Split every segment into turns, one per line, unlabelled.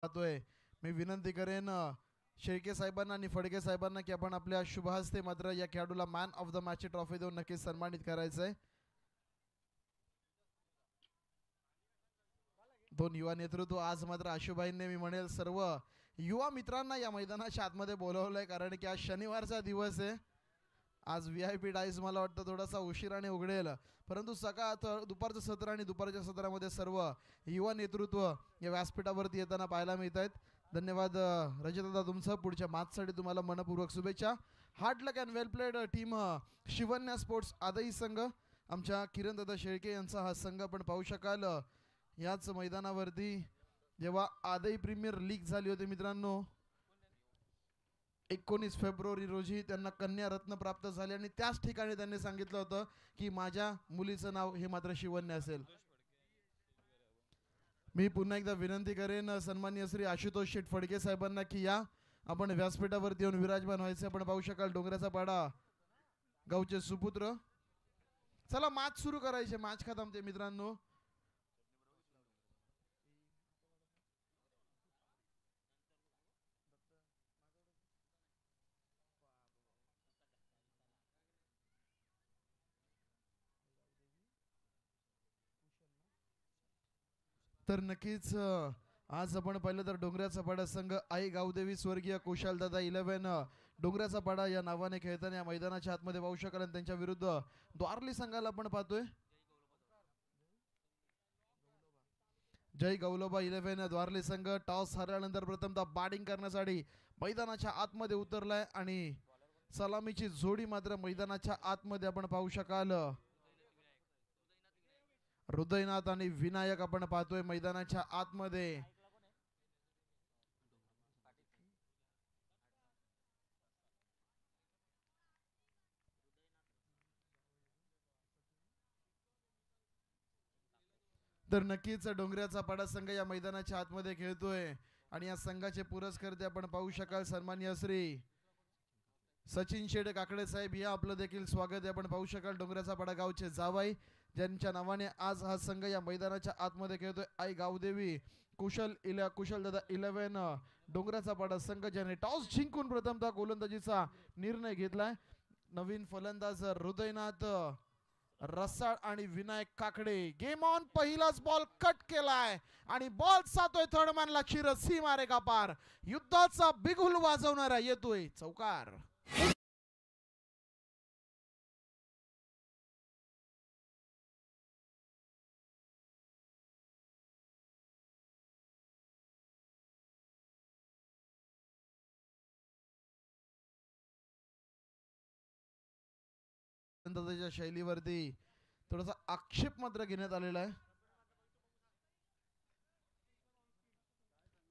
पाहतोय मी विनंती करेन शेळके साहेबांना आणि फडके साहेबांना की आपण आपल्या शुभ हस्ते मात्र या खेळाडूला मॅन ऑफ द मॅचची ट्रॉफी देऊन नक्कीच सन्मानित करायचं आहे. दोन युवा नेतृत्व आज मात्र आशुभाईंनी मी म्हणेल सर्व युवा मित्रांना या मैदानाच्या आतमध्ये बोलवलंय कारण की आज शनिवारचा दिवस आहे. आज VIP डाईस मला वाटतं थोडासा उशिराने उघडेल परंतु सकाळ दुपारचं सत्र आणि दुपारच्या सत्रामध्ये सर्व युवा नेतृत्व या व्यासपीठावरती येताना पाहायला मिळत आहेत. धन्यवाद रजतदादा तुमचं पुढच्या मॅचसाठी तुम्हाला मनपूर्वक शुभेच्छा. Hard luck and well played team Shivanya sports Adai संघ आमच्या किरणदादा शेळके यांचा हा संघ आपण पाहू शकाल. याच मैदानावरती जेव्हा आदई प्रीमियर लीग झाली होती मित्रांनो 19 फेब्रुवारी रोजी त्यांना कन्या रत्न प्राप्त झाले आणि त्याच ठिकाणी त्यांनी सांगितलं होतं की माझ्या मुलीचं नाव हे मात्र शिवन्य असेल. मी पुन्हा एकदा विनंती करेन सन्माननीय श्री आशुतोष शेठ फडके साहेबांना की या आपण व्यासपीठावरती येऊन विराजमान व्हायचे. आपण पाहू शकाल डोंगराचा पाडा गावचे सुपुत्र. चला मॅच सुरू करायचे. मॅच खतमते मित्रांनो. तर नक्कीच आज आपण पाहिलं तर डोंगराचा पाडा संघ आई गावदेवी स्वर्गीय कुशालदादा 11 डोंगराचा पाडा या नावाने खेळताना या मैदानाच्या आतमध्ये पाहू शकाल आणि त्यांच्या विरुद्ध द्वारली संघाला आपण पाहतोय जय गौलोबा 11 द्वारली संघ टॉस हरल्यानंतर प्रथमतः बॅटिंग करण्यासाठी मैदानाच्या आतमध्ये उतरलाय आणि सलामीची जोडी मात्र मैदानाच्या आतमध्ये आपण पाहू शकाल हृदयनाथ आणि विनायक आपण पाहतोय मैदानाच्या आतमध्ये. तर नक्कीच डोंगराचा पाडा संघ या मैदानाच्या आतमध्ये खेळतोय आणि या संघाचे पुरस्कर्ते आपण पाहू शकाल सन्माननीय श्री सचिन शेठ काकडे साहेब या आपलं देखील स्वागत आहे. आपण पाहू शकाल डोंगराचा पाडा गावचे जावाई ज्यांच्या नावाने आज हा संघ या मैदानाच्या आतमध्ये खेळतोय आई गावदेवी कुशलदादा 11 डोंगराचा पाडा संघ ज्याने टॉस जिंकून प्रथमतः गोलंदाजीचा निर्णय घेतलाय. नवीन फलंदाज हृदयनाथ रसाळ आणि विनायक काकडे. Game on. पहिलाच बॉल कट केलाय आणि बॉल सातोय थर्ड मॅनला चिरत सीमा रेखा पार. युद्धाचा बिगुल वाजवणारा येतोय चौकार. शैलीवरती थोडासा आक्षेप मात्र घेण्यात आलेला आहे.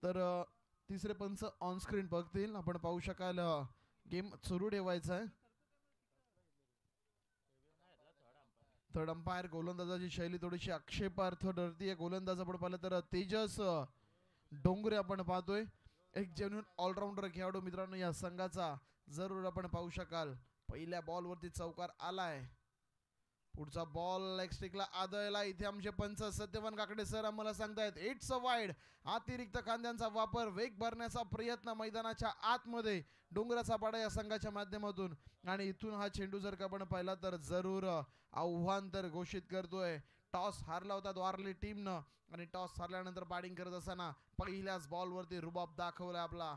तर तिसरे पंच ऑन स्क्रीन बघतील. आपण पाहू शकाल गेम सुरू ठेवायचा आहे. थर्ड अंपायर गोलंदाजाची शैली थोडीशी आक्षेपार्थ ठरतीये. गोलंदाज आपण पाहिलं तर तेजस डोंगरे आपण पाहतोय एक जेन्युइन ऑलराऊंडर खेळाडू मित्रांनो या संघाचा जरूर आपण पाहू शकाल. पहिल्या बॉलवरती चौकार आलाय. पुढचा बॉल लेग स्टिकला आदळला. इथे आमचे पंच सत्यवान काकडे सर आम्हाला सांगतायत इट्स अ वाईड. अतिरिक्त खांद्यांचा वापर वेग भरण्याचा प्रयत्न मैदानाच्या आतमध्ये डोंगराचा पाडा या संघाच्या माध्यमातून आणि इथून हा चेंडू जर का आपण पाहिला तर जरूर आव्हान तर घोषित करतोय. टॉस हारला होता द्वारली टीमनं आणि टॉस हारल्यानंतर बॅटिंग करत असताना पहिल्याच बॉलवरती रुबाब दाखवला आपला.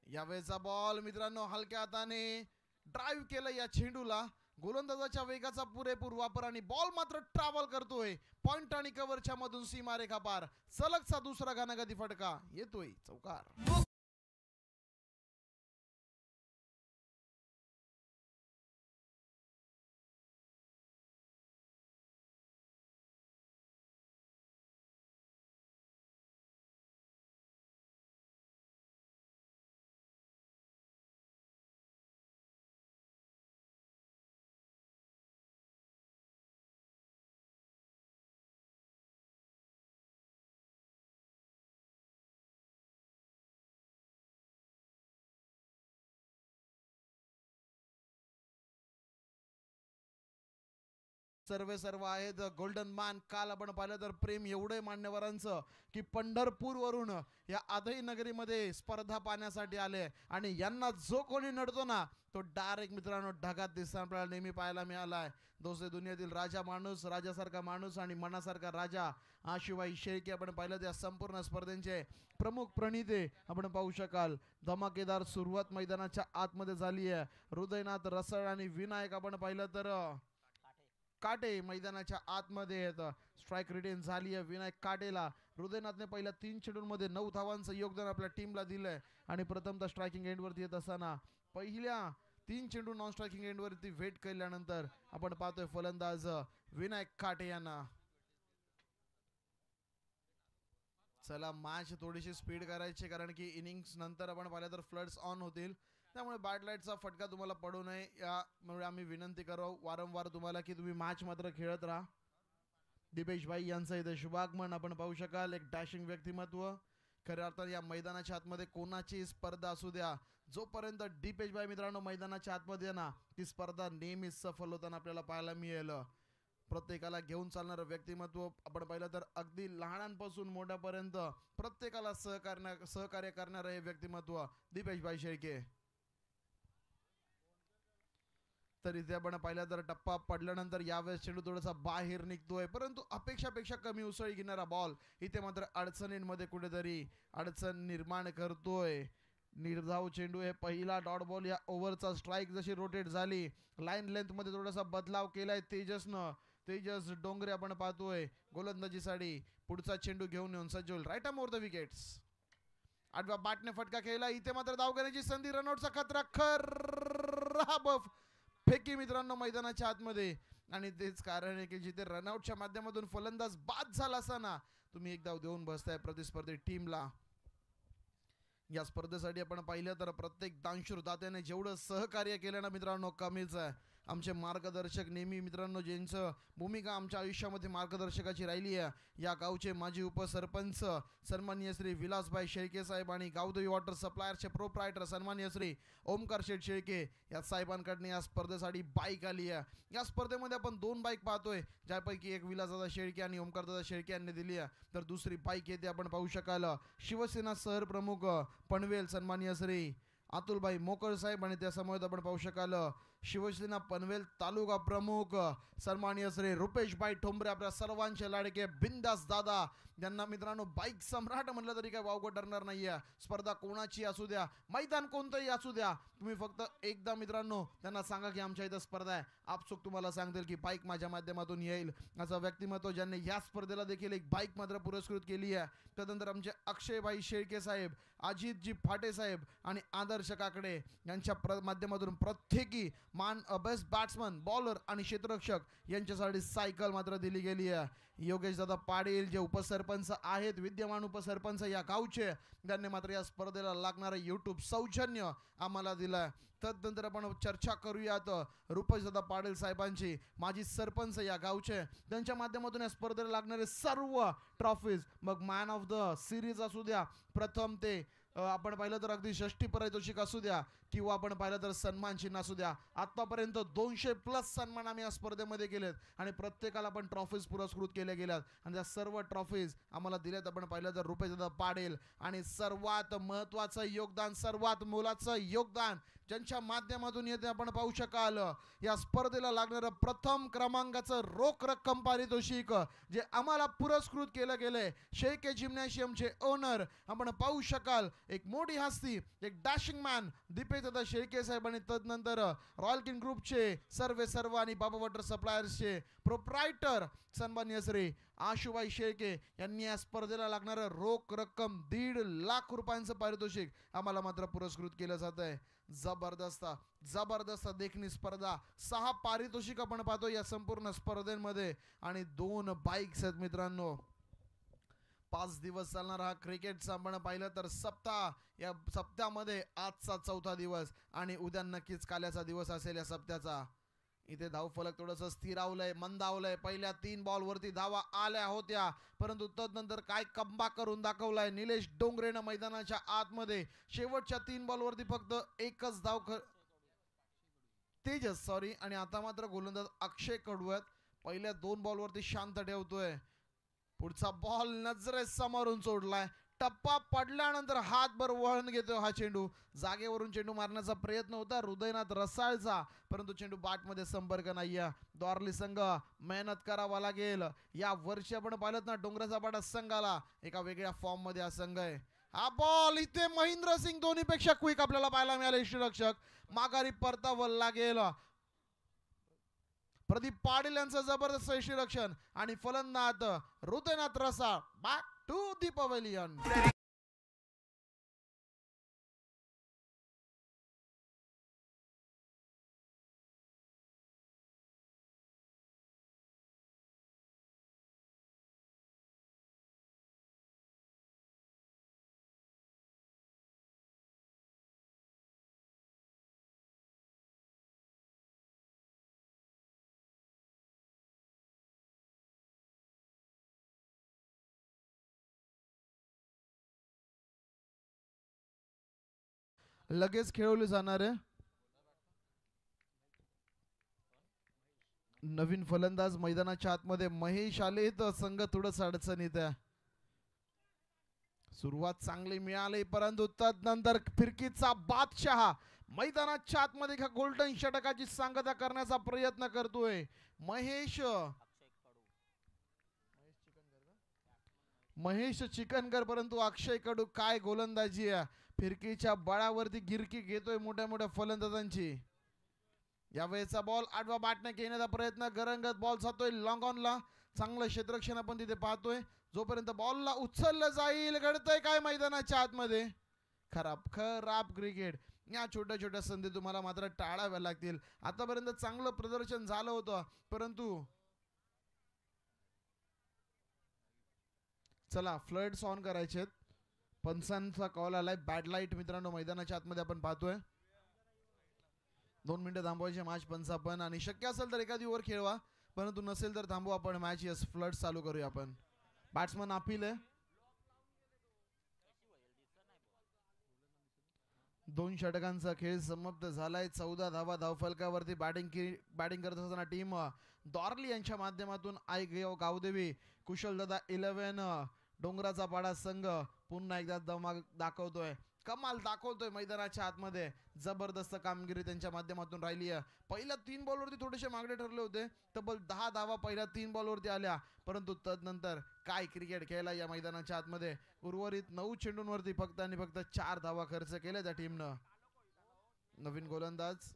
यावेळेचा बॉल मित्रांनो हलक्या हाताने ड्राईव्ह केलं या चेंडूला. गोलंदाजाच्या वेगाचा पुरेपूर वापर आणि बॉल मात्र ट्रॅव्हल करतोय पॉइंट आणि कव्हरच्या मधून सीमारेखा पार. सलगचा दुसरा घानागती फटका येतोय चौकार. सर्व आहेत गोल्डन मॅन. काल आपण पाहिलं तर प्रेम एवढे मान्यवरांचं की पंढरपूरवरून या आदई नगरीमध्ये स्पर्धा पाहण्यासाठी आले आणि यांना जो कोणी नडतो ना तो डायरेक्ट मित्रांनो ढगात दिसताना आपल्याला नेहमी पाहायला मिळालाय. दोस्ते दुनियेतील राजा माणूस, राजासारखा माणूस आणि मनासारखा राजा आशुभाई शेळके आपण पाहिलं त्या संपूर्ण स्पर्धेचे प्रमुख प्रणिते आपण पाहू शकाल. धमाकेदार सुरुवात मैदानाच्या आतमध्ये झाली आहे. हृदयनाथ रसळ आणि विनायक आपण पाहिलं तर काटे मैदानाच्या आतमध्ये आहेत. स्ट्राईक रिटेन झाली आहे विनायक काटेला. हृदयनाथने पहिल्या 3 चेंडूंमध्ये 9 धावांचं योगदान आपल्या टीमला दिलंय आणि प्रथमतः स्ट्रायकिंग एंडवरती येत असताना पहिल्या 3 चेंडू नॉन स्ट्रायकिंग एंडवरती वेट केल्यानंतर आपण पाहतोय फलंदाज विनायक काटे यांना. चला मॅच थोडीशी स्पीड करायची कारण की इनिंग्स नंतर आपण पाहिलं तर फ्लड्स ऑन होतील, त्यामुळे बॅड लाईटचा फटका तुम्हाला पडू नये यामुळे आम्ही विनंती करू वारंवार तुम्हाला की तुम्ही मॅच मात्र खेळत राहा. दीपेश भाई यांचं इथे शुभागमन आपण पाहू शकाल. एक डॅशिंग व्यक्तिमत्व. खऱ्या अर्थाने या मैदानाच्या आतमध्ये कोणाची स्पर्धा असू द्या, जोपर्यंत दीपेश भाई मित्रांनो मैदानाच्या आतमध्ये ना ती स्पर्धा नेहमीच सफल होताना आपल्याला पाहायला मिळेल. प्रत्येकाला घेऊन चालणारं व्यक्तिमत्व आपण पाहिलं तर अगदी लहानांपासून मोठ्यापर्यंत प्रत्येकाला सहकार्य करणारं हे व्यक्तिमत्व दीपेश भाई शेळके. तर इथे आपण पाहिलं तर टप्पा पडल्यानंतर यावेळेस चेंडू थोडासा बाहेर निघतोय, परंतु अपेक्षापेक्षा कमी उसळी घेणारा बॉल इथे मात्र अडचणींमध्ये कुठेतरी अडचण निर्माण करतोय. निर्धाव चेंडू हे पहिला डॉट बॉल या ओव्हरचा. स्ट्राईक जशी रोटेट झाली लाईन लेंथ मध्ये थोडासा बदलाव केलाय तेजसनं. तेजस डोंगरे आपण पाहतोय गोलंदाजीसाठी पुढचा चेंडू घेऊन येऊन सज्ज होईल. Right arm over the wickets. आठव्या बॅटने फटका खेळला. इथे मात्र धाव घेण्याची संधी. रनआउटचा खतरा. खरा बफ फेकी मित्रांनो मैदानाच्या आतमध्ये आणि तेच कारण आहे की जिथे रनआउटच्या माध्यमातून फलंदाज बाद झाला असताना तुम्ही एक धाव देऊन बसताय प्रतिस्पर्धी टीमला. या स्पर्धेसाठी आपण पाहिलं तर प्रत्येक दानशूर दात्याने जेवढं सहकार्य केलं ना मित्रांनो कमीच आहे. आमचे मार्गदर्शक नेहमी मित्रांनो ज्यांचं भूमिका आमच्या आयुष्यामध्ये मार्गदर्शकाची राहिली आहे या गावचे माजी उपसरपंच सन्माननीय श्री विलासभाई शेळके साहेब आणि गावदेवी वॉटर सप्लायरचे प्रोप्रायटर सन्माननीय श्री ओमकार शेठ शेळके या साहेबांकडनं या स्पर्धेसाठी बाईक आली आहे. या स्पर्धेमध्ये आपण 2 बाईक पाहतोय, ज्यापैकी एक विलासदादा शेळके आणि ओमकारदादा शेळके यांनी दिली आहे, तर दुसरी बाईक येते आपण पाहू शकाल शिवसेना शहर प्रमुख पनवेल सन्माननीय श्री अतुलभाई मोकळ साहेब आणि त्यासमोर आपण पाहू शकाल शिवसेना पनवेल तालुका प्रमुख सन्माननीय श्री रुपेशभाई ठोंबरे आपल्या सर्वांचे लाडके बिंदास दादा, ज्यांना मित्रांनो बाईक सम्राट म्हटलं तरी काय वावगं ठरणार नाहीये. स्पर्धा कोणाची असू द्या, मैदान कोणतंही असू द्या, तुम्ही फक्त एकदा मित्रांनो त्यांना सांगा की आमच्या इथं स्पर्धा आहे, आपसुक तुम्हाला सांगतील की बाईक माझ्या माध्यमातून येईल. असं व्यक्तिमत्व ज्यांनी या स्पर्धेला देखील एक बाईक मात्र पुरस्कृत केली आहे. त्यानंतर आमचे अक्षयभाई शेळके साहेब, अजितजी फाटे साहेब आणि आदर्श काकडे यांच्या माध्यमातून प्रत्येकी बेस्ट बॅट्समन, बॉलर आणि क्षेत्ररक्षक यांच्यासाठी सायकल मात्र दिली गेली आहे. योगेश दादा पाटील जे उपसरपंच आहेत, विद्यमान उपसरपंच या गावचे, त्यांनी मात्र या स्पर्धेला लागणारं यूट्यूब सौजन्य आम्हाला दिलंय. तदनंतर आपण चर्चा करूयात रुपेश दादा पाटील साहेबांची, माजी सरपंच या गावचे, त्यांच्या माध्यमातून या स्पर्धेला लागणारे सर्व ट्रॉफीज, मग मॅन ऑफ द सिरीज असू द्या, प्रथम ते आपण पाहिलं तर अगदी षष्ठी पारितोषिक असू द्या किंवा आपण पाहिलं तर सन्मान चिन्ह असू द्या, आतापर्यंत 200+ सन्मान आम्ही या स्पर्धेमध्ये केलेत आणि प्रत्येकाला आपण ट्रॉफीज पुरस्कृत केल्या गेल्यात आणि त्या सर्व ट्रॉफीज आम्हाला दिल्यात आपण पाहिलं तर रुपेश दादा पाटील. आणि सर्वात महत्त्वाचं योगदान, सर्वात मोलाचं योगदान ज्यांच्या माध्यमातून येते आपण पाहू शकाल या स्पर्धेला लागणारं प्रथम क्रमांकाचं रोख रक्कम पारितोषिक जे आम्हाला पुरस्कृत केलं गेलंय. शेळके जिम्नॅशियमचे ओनर आपण पाहू शकाल, एक मोठी हस्ती, एक डॅशिंग मॅन दीपेश दादा शेळके साहेब आणि तदनंतर रॉयल किंग ग्रुपचे सर्व आणि बाबा वॉटर सप्लायर्सचे प्रोप्रायटर सन्माननीय श्री आशुभाई शेळके यांनी या स्पर्धेला लागणारं रोख रक्कम 1.5 लाख रुपयांचं पारितोषिक आम्हाला मात्र पुरस्कृत केलं जात आहे. जबरदस्त देखणी स्पर्धा. 6 पारितोषिक आपण पाहतो या संपूर्ण स्पर्धेमध्ये आणि 2 बाईक्स आहेत मित्रांनो. 5 दिवस चालणारा हा क्रिकेटचा आपण पाहिलं तर सप्ताह, या सप्त्यामध्ये आजचा 4था दिवस आणि उद्या नक्कीच काल्याचा दिवस असेल या सप्त्याचा. इथे धावफलक थोडंसं स्थिरावलंय, मंदावलंय. पहिल्या 3 बॉलवरती धावा आल्या होत्या, परंतु तदनंतर काय कमबॅक करून दाखवलाय निलेश डोंगरेनं मैदानाच्या आतमध्ये. शेवटच्या 3 बॉलवरती फक्त एकच धाव तेजस आणि आता मात्र गोलंदाज अक्षय कडवत पहिल्या 2 बॉलवरती शांत ठेवतोय. पुढचा बॉल नजरेसमोरून सोडलाय. टप्पा पडल्यानंतर हातभर वळण घेतोय हा चेंडू. जागेवरून चेंडू मारण्याचा प्रयत्न होता हृदयनाथ रसाळचा, परंतु चेंडू बॅटमध्ये संपर्क नाहीये. द्वारली संघ मेहनत करावा लागेल. या वर्षी आपण पाहिलं ना, डोंगराचा पाडा संघाला एका वेगळ्या फॉर्म मध्ये हा संघ आहे. हा बॉल इथे महेंद्र सिंग धोनीपेक्षा क्विक आपल्याला पाहायला मिळाले. यष्टीरक्षक माघारी परतावं लागेल. प्रदीप पाटील यांचं जबरदस्त यष्टीरक्षण आणि फलंदाज हृदयनाथ रसाळ बॅक टू दी पवेलियन. लगेच खेळवली जाणार आहे. नवीन फलंदाज मैदानाच्या आतमध्ये महेश आले तर संघ थोडंच अडचणीत आहे. सुरुवात चांगली मिळाली, परंतु तदनंतर फिरकीचा बादशाह मैदानाच्या आतमध्ये गोल्डन षटकाची सांगता करण्याचा प्रयत्न करतोय महेश चिकनकर, परंतु अक्षय कडू काय गोलंदाजी आहे. फिरकीच्या बळावरती गिरकी घेतोय मोठ्या मोठ्या फलंदाजांची. यावेळेचा बॉल आडवा बाटने घेण्याचा प्रयत्न, गरंगत बॉल जातोय लॉंग ऑनला. चांगलं क्षेत्ररक्षण आपण तिथे पाहतोय. जोपर्यंत बॉलला उचललं जाईल, घडतंय काय मैदानाच्या आतमध्ये. खराब खराब क्रिकेट. या छोट्या छोट्या संधी तुम्हाला मात्र टाळाव्या लागतील. आतापर्यंत चांगलं प्रदर्शन झालं होतं, परंतु चला फ्लड्स ऑन करायचे. पंचांचा कॉल आलाय. बॅड लाईट मित्रांनो मैदानाच्या आतमध्ये आपण पाहतोय. 2 मिनिटं थांबवायचे मॅच पंचा पण, आणि शक्य असेल तर एखादी ओव्हर खेळवा, परंतु नसेल तर थांबवा आपण मॅच. यस, फ्लड चालू करूया आपण. बॅट्समन अपील आहे. 2 षटकांचा खेळ समाप्त झालाय. 14 धावा धावफलकावरती. बॅटिंग करत असताना टीम डॉर्ली यांच्या माध्यमातून आई गावदेवी, कुशलदादा 11, डोंगराचा पाडा संघ पुन्हा एकदा दमाग दाखवतोय, कमाल दाखवतोय मैदानाच्या आतमध्ये. जबरदस्त कामगिरी त्यांच्या माध्यमातून राहिली आहे. पहिल्या 3 बॉलवरती थोडेसे मागडे ठरले होते. तब्बल 10 धावा पहिल्या 3 बॉलवरती आल्या, परंतु तदनंतर काय क्रिकेट खेळला या मैदानाच्या आतमध्ये. उर्वरित 9 चेंडूंवरती फक्त आणि फक्त 4 धावा खर्च केल्या त्या टीमनं. नवीन गोलंदाज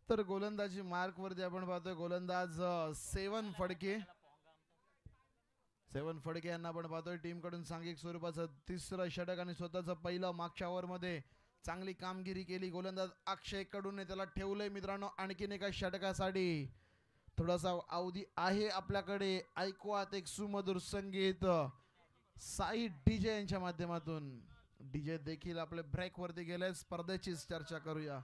तर गोलंदाजी मार्क वरती आपण पाहतोय गोलंदाज 7 फडके. 7 फडके यांना आपण पाहतोय. टीम कडून सांघिक स्वरूपाचं 3रं षटक आणि स्वतःचं पहिलं मागच्या ओव्हर मध्ये चांगली कामगिरी केली. गोलंदाज अक्षय कडून त्याला ठेवलंय मित्रांनो आणखीन एका षटकासाठी. थोडासा अवधी आहे आपल्याकडे. ऐकूयात एक सुमधुर संगीत साई डीजे यांच्या माध्यमातून. डीजे देखील आपल्या ब्रेक वरती गेले. स्पर्धेची चर्चा करूया.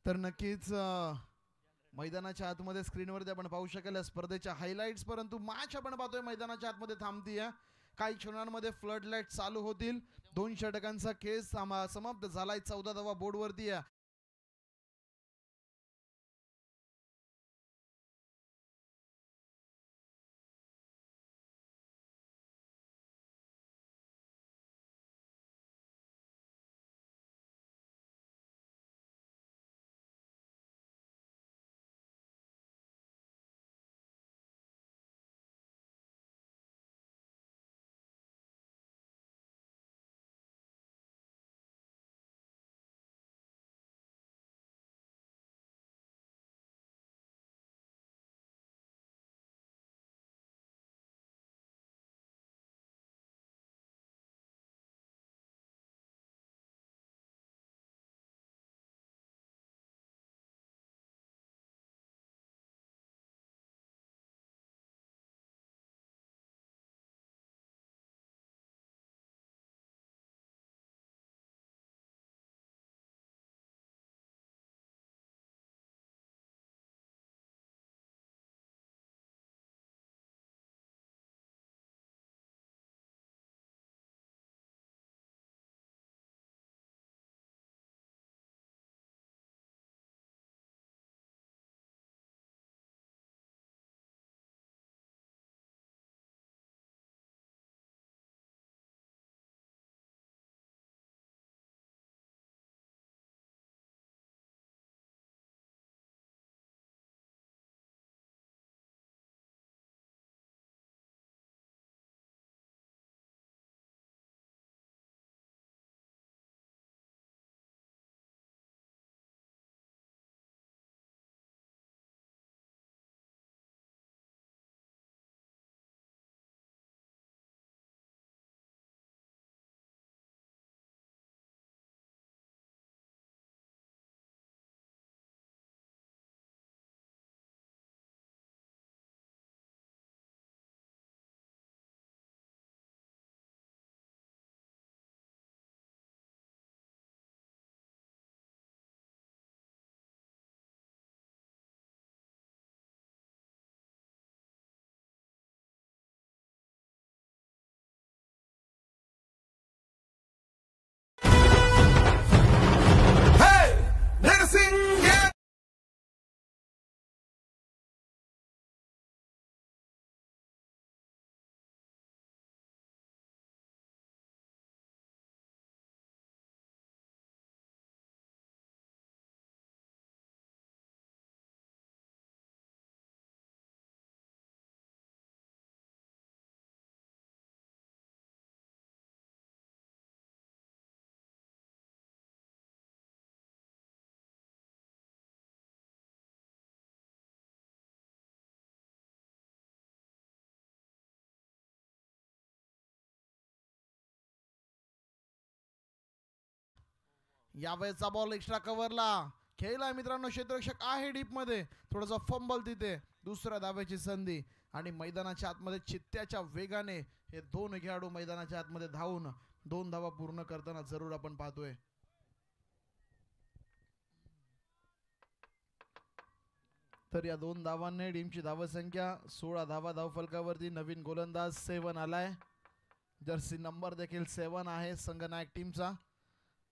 तर नक्कीच मैदानाच्या आतमध्ये स्क्रीनवरती आपण पाहू शकेल स्पर्धेच्या हायलाइट्स, परंतु मॅच आपण पाहतोय मैदानाच्या आतमध्ये थांबतीये. काही क्षणांमध्ये फ्लड लाईट चालू होतील. 2 षटकांचा खेळ समाप्त झालाय. 14 धावा बोर्डवरती आहे. यावेळेचा बॉल एक्स्ट्रा कव्हरला खेळलाय मित्रांनो. क्षेत्ररक्षक आहे डीप मध्ये. थोडासा फंबल तिथे. दुसऱ्या धावेची संधी आणि मैदानाच्या आतमध्ये चित्त्याच्या वेगाने हे 2 खेळाडू मैदानाच्या आतमध्ये धावून 2 धावा पूर्ण करताना जरूर आपण पाहतोय. तर या 2 धावांनी टीमची धावसंख्या 16 धावा धावफलकावरती. नवीन गोलंदाज 7 आलाय. जर्सी नंबर देखील 7 आहे संघनायक टीमचा.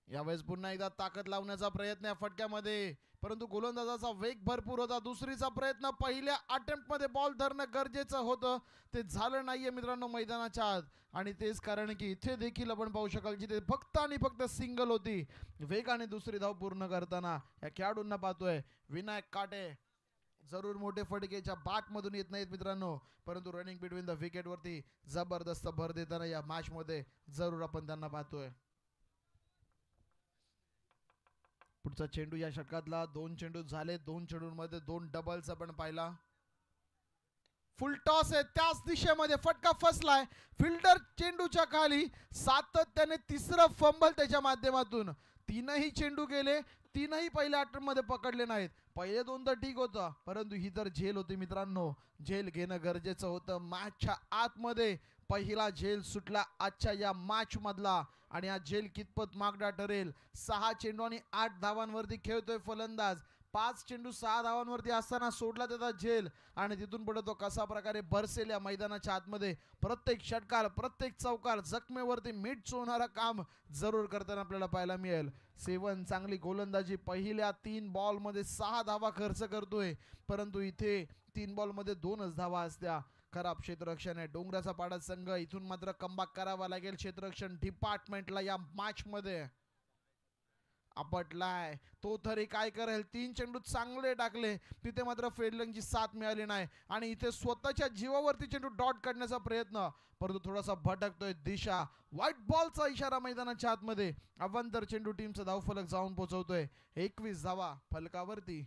यावेळेस पुन्हा एकदा ताकद लावण्याचा प्रयत्न या फटक्यामध्ये, परंतु गोलंदाजाचा वेग भरपूर होता. दुसरीचा प्रयत्न पहिल्या अटेम्प्ट मध्ये बॉल धरणं गरजेचं होतं, ते झालं नाहीये मित्रांनो मैदानाच्या आत. आणि तेच कारण की इथे देखील आपण पाहू शकाल जिथे फक्त आणि फक्त सिंगल होती. वेगाने दुसरी धाव पूर्ण करताना या खेळाडूंना पाहतोय. विनायक काटे जरूर मोठे फटकेच्या बाट मधून येत नाहीत मित्रांनो, परंतु रनिंग बिटवीन द विकेट वरती जबरदस्त भर देताना या मॅच मध्ये जरूर आपण त्यांना पाहतोय. पुढचा चेंडू या षटकातला. 2 चेंडू झाले. 2 चेंडूंमध्ये 2 डबल्स आपण पाहिला. फुल टॉस आहे त्याच दिशेमध्ये. फटका फसलाय फिल्डर चेंडूच्या खाली. सातत्याने तिसरं फंबल त्याच्या माध्यमातून. 3ही चेंडू गेले. 3ही पहिल्या अटेम्प्ट मध्ये पकडले नाहीत. पहिले 2 तर ठीक होतं, परंतु ही तर झेल होती मित्रांनो. झेल घेणं गरजेचं होतं. मॅचच्या आतमध्ये पहिला झेल सुटला आजच्या या मॅच मधला. आणि हा झेल कितपत मागडा ठरेल. 6 चेंडू आणि 8 धावांवरती खेळतोय फलंदाज. 5 चेंडू 6 धावांवरती असताना सोडला त्याचा झेल आणि तिथून पुढे तो कसा प्रकारे बरसेल या मैदानाच्या आतमध्ये. प्रत्येक षटकार प्रत्येक चौकार जखमेवरती मीठ चोळणारा काम जरूर करताना आपल्याला पाहायला मिळेल. सेवन चांगली गोलंदाजी. पहिल्या 3 बॉलमध्ये 6 धावा खर्च करतोय, परंतु इथे 3 बॉलमध्ये 2च धावा असत्या. खराब क्षेत्ररक्षण आहे डोंगराचा पाडा संघ. इथून मात्र कमबॅक करावा लागेल क्षेत्ररक्षण डिपार्टमेंटला. या मॅच मध्ये आपटलाय तो तरी काय करेल. 3 चेंडू चांगले टाकले, तिथे मात्र फेडलंगची साथ मिळाली नाही आणि इथे स्वतःच्या जीवावरती चेंडू डॉट काढण्याचा प्रयत्न, परंतु थोडासा भटकतोय दिशा. व्हाईट बॉलचा इशारा मैदानाच्या आतमध्ये. अवांतर चेंडू टीमचा धावफलक जाऊन पोहोचवतोय. 21 धावा फलकावरती.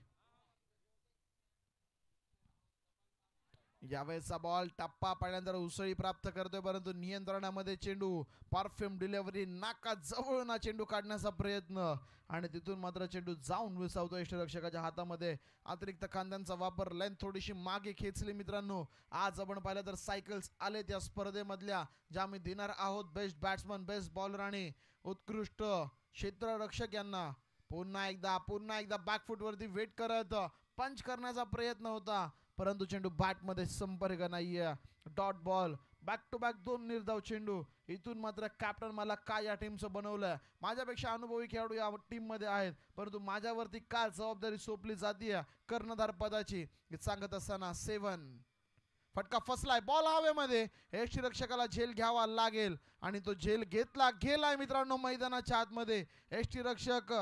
यावेळेचा बॉल टप्पा पाडल्यानंतर उसळी प्राप्त करतोय, परंतु नियंत्रणामध्ये चेंडू. परफ्यूम डिलिव्हरी नाका जवळून चेंडू काढण्याचा प्रयत्न आणि तिथून मात्र चेंडू जाऊन विसावतो यष्टीरक्षकाच्या हातामध्ये. अतिरिक्त खांद्यांचा वापर. लेंथ थोडीशी मागे खेचली मित्रांनो. आज आपण पाहिलं तर सायकल्स आलेत या स्पर्धेमधल्या, ज्या आम्ही देणार आहोत बेस्ट बॅट्समन, बेस्ट बॉलर आणि उत्कृष्ट क्षेत्ररक्षक यांना. पुन्हा एकदा बॅकफुटवरती वेट करत पंच करण्याचा प्रयत्न होता, परंतु चेंडू बॅटमध्ये संपर्क नाहीये. Dot ball. Back to back 2 निर्धाव चेंडू. इथून मात्र कॅप्टन मला काय या टीमचं बनवलंय. माझ्यापेक्षा अनुभवी खेळाडू या टीम मध्ये आहेत, परंतु माझ्यावरती काय जबाबदारी सोपली जाते कर्णधार पदाची. सांगत असताना 7. फटका फसलाय. बॉल हवेमध्ये. यष्टीरक्षकाला झेल घ्यावा लागेल आणि तो झेल घेतला गेलाय मित्रांनो मैदानाच्या आतमध्ये. यष्टीरक्षक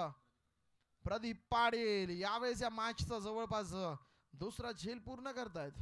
प्रदीप पाटील यावेळेस या मॅचचा जवळपास दुसरा झेल पूर्ण करतायत.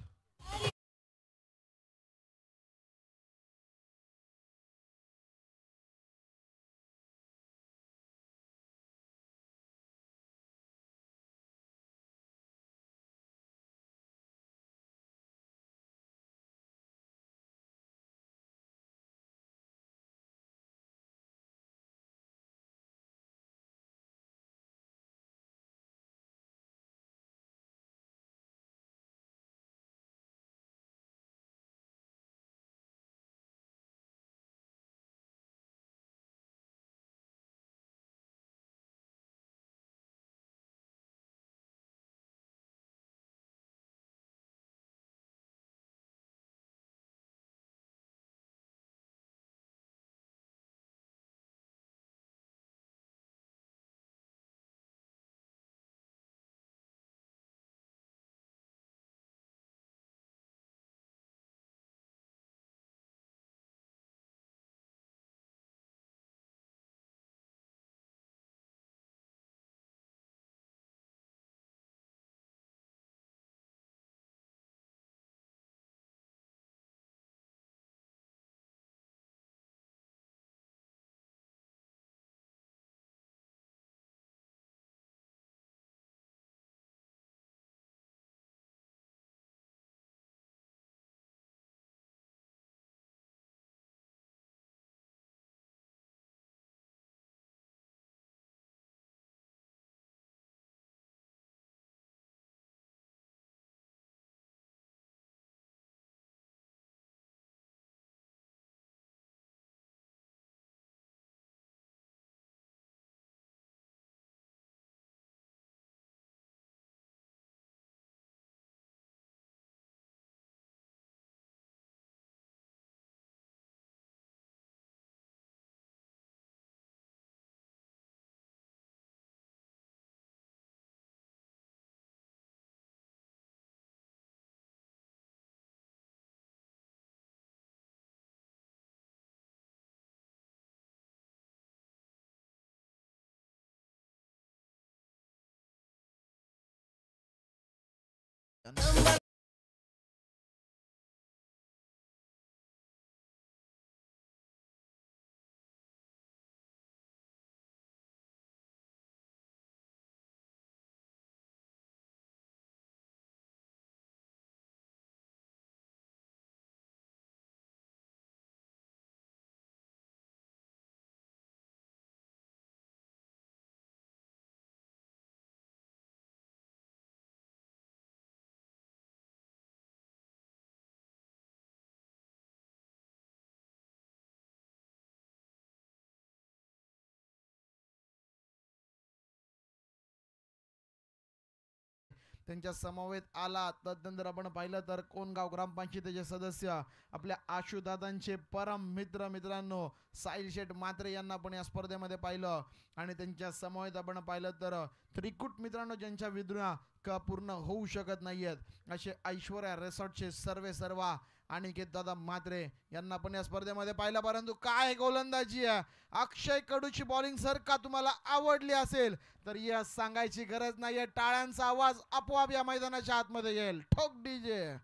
त्यांच्या समवेत आला. तदनंतर आपण पाहिलं तर कोणगाव ग्रामपंचायतीचे सदस्य आपल्या आशुदादांचे परम मित्र मित्रांनो साहिल शेठ म्हात्रे यांना आपण या स्पर्धेमध्ये पाहिलं. आणि त्यांच्या समवेत आपण पाहिलं तर त्रिकूट मित्रांनो ज्यांच्या विद्रुया का पूर्ण होऊ शकत नाहीयेत असे ऐश्वर्या रिसॉर्टचे सर्वा अनिकेत दादा म्हात्रे यांना पण या स्पर्धेमध्ये पाहिलं. परंतु काय गोलंदाजी आहे, अक्षय कडूची बॉलिंग सर का तुम्हाला आवडली असेल तर या सांगायची गरज नाहीये. टाळ्यांचा आवाज आपोआप या मैदानाच्या आतमध्ये येईल. ठोक डीजे.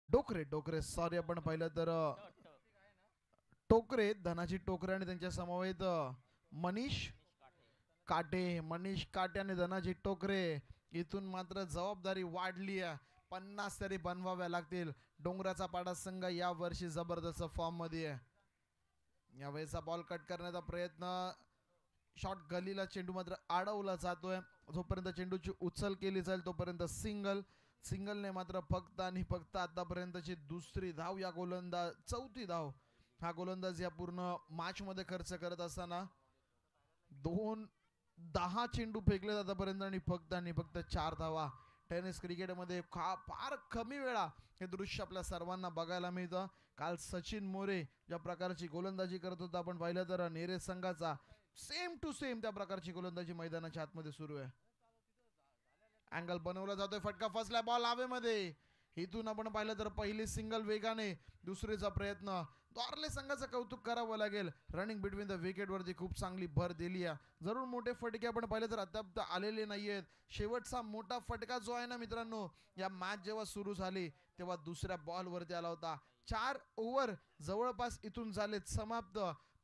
डोकरे डोकरे सॉरी आपण पाहिलं तर टोकरे धनाजी टोकरे आणि त्यांच्या समवेत मनीष काटे आणि धनाजी टोकरे. इथून मात्र जबाबदारी वाढली आहे. 50 तरी बनवाव्या लागतील. डोंगराचा पाडा संघ या वर्षी जबरदस्त फॉर्म मध्ये आहे. यावेळेचा बॉल कट करण्याचा प्रयत्न, शॉट गलीला चेंडू मात्र अडवला जातोय. जोपर्यंत चेंडूची उचल केली जाईल तोपर्यंत सिंगलने मात्र फक्त आणि फक्त आतापर्यंतची दुसरी धाव या चौथी धाव हा गोलंदाज या पूर्ण मॅच मध्ये खर्च करत असताना 10 चेंडू फेकले आतापर्यंत आणि फक्त 4 धावा. टेनिस क्रिकेटमध्ये फार कमी वेळा हे दृश्य आपल्या सर्वांना बघायला मिळतं. काल सचिन मोरे ज्या प्रकारची गोलंदाजी करत होता आपण पाहिलं तर नेरे संघाचा सेम टू सेम त्या प्रकारची गोलंदाजी मैदानाच्या आतमध्ये सुरू आहे. अँगल बनवला जातोय, फटका फसला, बॉल हवेमध्ये. इथून आपण पाहिलं तर पहिली सिंगल वेगाने, दुसरीचा प्रयत्न. द्वारले संघाचं कौतुक करावं लागेल. रनिंग बिटवीन द विकेट वरती खूप चांगली भर दिली आहे. जरूर मोठे फटके आपण पाहिले तर अद्याप आलेले नाहीयेत. शेवटचा मोठा फटका जो आहे ना मित्रांनो, या मॅच जेव्हा सुरू झाली तेव्हा दुसऱ्या बॉल वरती आला होता. 4 ओव्हर जवळपास इथून झालेत समाप्त.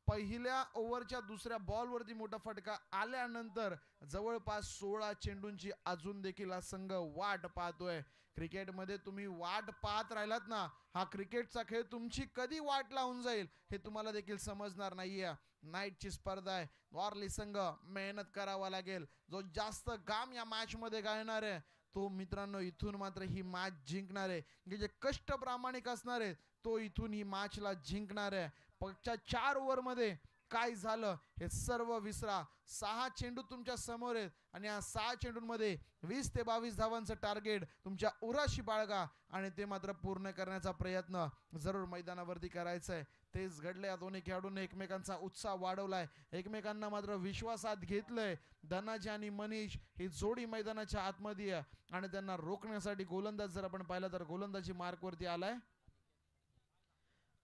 पहिल्या ओव्हरच्या दुसऱ्या बॉलवरती मोठा फटका आल्यानंतर जवळपास 16 चेंडूंची अजून देखील हा संघ वाट पाहतोय. क्रिकेटमध्ये तुम्ही वाट पाहत राहिलात ना, हा क्रिकेटचा खेळ तुमची कधी वाट लावून जाईल हे तुम्हाला देखील समजणार नाहीये. नाईटची स्पर्धा आहे. वॉर्ली संघ मेहनत करावा लागेल. जो जास्त घाम या मॅच मध्ये गाळणार आहे तो मित्रांनो इथून मात्र ही मॅच जिंकणार आहे. जे कष्ट प्रामाणिक असणार आहे तो इथून ही मॅचला जिंकणार आहे. पक्षाच्या 4 ओव्हर मध्ये काय झालं हे सर्व विसरा. 6 चेंडू तुमच्या समोर आहेत आणि या 6 चेंडूंमध्ये 20 ते 22 धावांचं टार्गेट तुमच्या उराशी बाळगा आणि ते मात्र पूर्ण करण्याचा प्रयत्न जरूर मैदानावरती करायचा आहे. तेच घडले. या दोन्ही खेळाडूंनी एकमेकांचा उत्साह वाढवलाय, एकमेकांना मात्र विश्वासात घेतलंय. धनाजी आणि मनीष ही जोडी मैदानाच्या आतमध्ये आहे आणि त्यांना रोखण्यासाठी गोलंदाज जर आपण पाहिलं तर गोलंदाजी मार्कवरती आलाय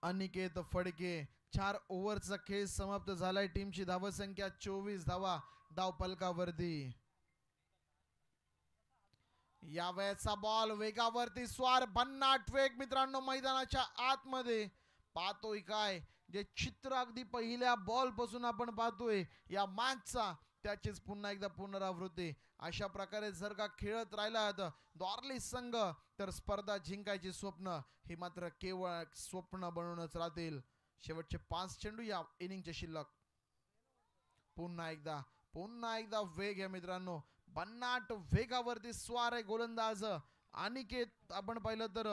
अनिकेत फडके. 4 ओव्हरचा खेळ समाप्त झालाय. टीमची धावसंख्या 24 धावा धावफलकावरती. या वेळेचा बॉल वेगावरती स्वार भन्नाट वेग मित्रांनो मैदानाच्या आतमध्ये. पाहतोय काय जे चित्र अगदी पहिल्या बॉल पासून आपण पाहतोय या मॅचचा त्याचीच पुन्हा एकदा पुनरावृत्ती. अशा प्रकारे जर का खेळत राहिला द्वारली संघ तर स्पर्धा जिंकायची स्वप्न ही मात्र केवळ स्वप्न बनूनच राहतील. शेवटचे 5 चेंडू या इनिंगचे शिल्लक. पुन्हा एकदा वेग आहे मित्रांनो. भन्नाट वेगावरती स्वार आहे गोलंदाज अनिकेत. आपण पाहिलं तर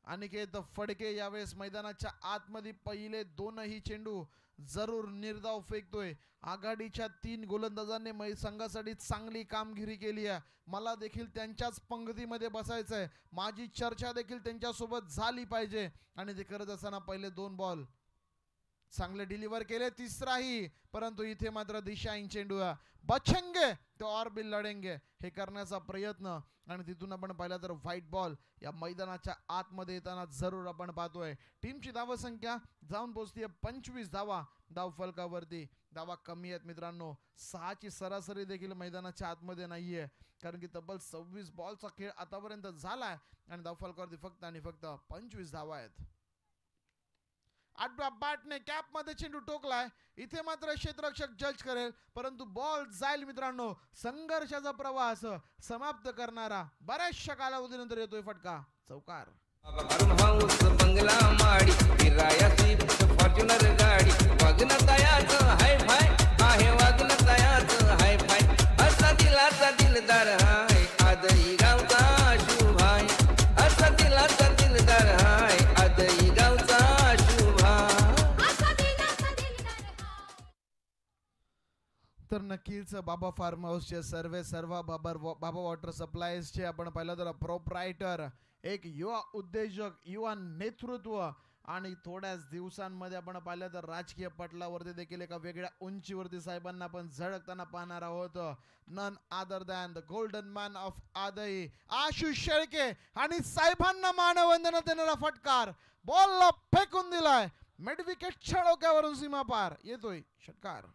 अनिकेत फडके यावेळेस मैदानाच्या आतमध्ये पहिले 2ही चेंडू जरूर निर्धाव फेकतोय. आघाडीच्या 3 गोलंदाजांनी संघासाठी चांगली कामगिरी केली आहे. मला देखील त्यांच्याच पंक्तीमध्ये बसायचं आहे. माझी चर्चा देखील त्यांच्यासोबत झाली पाहिजे आणि ते करत असताना पहिले 2 बॉल चांगले डिलिव्हर केले, तिसराही. परंतु इथे मात्र दिशाहीन चेंडू बचेंगे तो और भी लढेंगे हे करण्याचा प्रयत्न आणि तिथून आपण पाहिलं तर व्हाईट बॉल या मैदानाच्या आतमध्ये येताना जरूर आपण पाहतोय. टीमची धावसंख्या जाऊन पोहोचतीये 25 धावा धावफलकावरती. धावा कमी आहेत मित्रांनो. 6ची सरासरी देखील मैदानाच्या आतमध्ये नाहीये, कारण की तब्बल 26 बॉलचा खेळ आतापर्यंत झालाय आणि धावफलकावरती फक्त आणि फक्त 25 धावा आहेत. आठव्या बॅटने कॅप मध्ये चेंडू टोकलाय. इथे मात्र क्षेत्ररक्षक जज करेल, परंतु बॉल जाईल मित्रांनो. संघर्षाचा प्रवास समाप्त करणारा बऱ्याचशा कालावधीनंतर येतोय फटका. चौकार.
हाऊस बंगला माडी फिराया स्विफ्ट फॉर्च्युनर गाडी वागणं तयाच हाय फाय आहे वागणं तयाच हाय फाय असा दिलाचा दिलदार हाय आदई गावचा शुभाय असा दिलाचा दिलदार हाय आदई गावचा
तर नक्कीच बाबा फार्म हाऊसचे सर्व बाबा वॉटर सप्लायचे आपण पाहिलं तर प्रोप्रायटर, एक युवा उद्योजक, युवा नेतृत्व आणि थोड्याच दिवसांमध्ये आपण पाहिलं तर राजकीय पटलावरती देखील एका वेगळ्या उंचीवरती साहेबांना आपण झळकताना पाहणार आहोत. None other than the golden man of Adai Ashush Shelke आणि साहेबांना मानवंदना देणारा फटकार. बॉलला फेकून दिलाय. मिड विकेटच्या डोक्यावरून सीमा पार येतोय षटकार.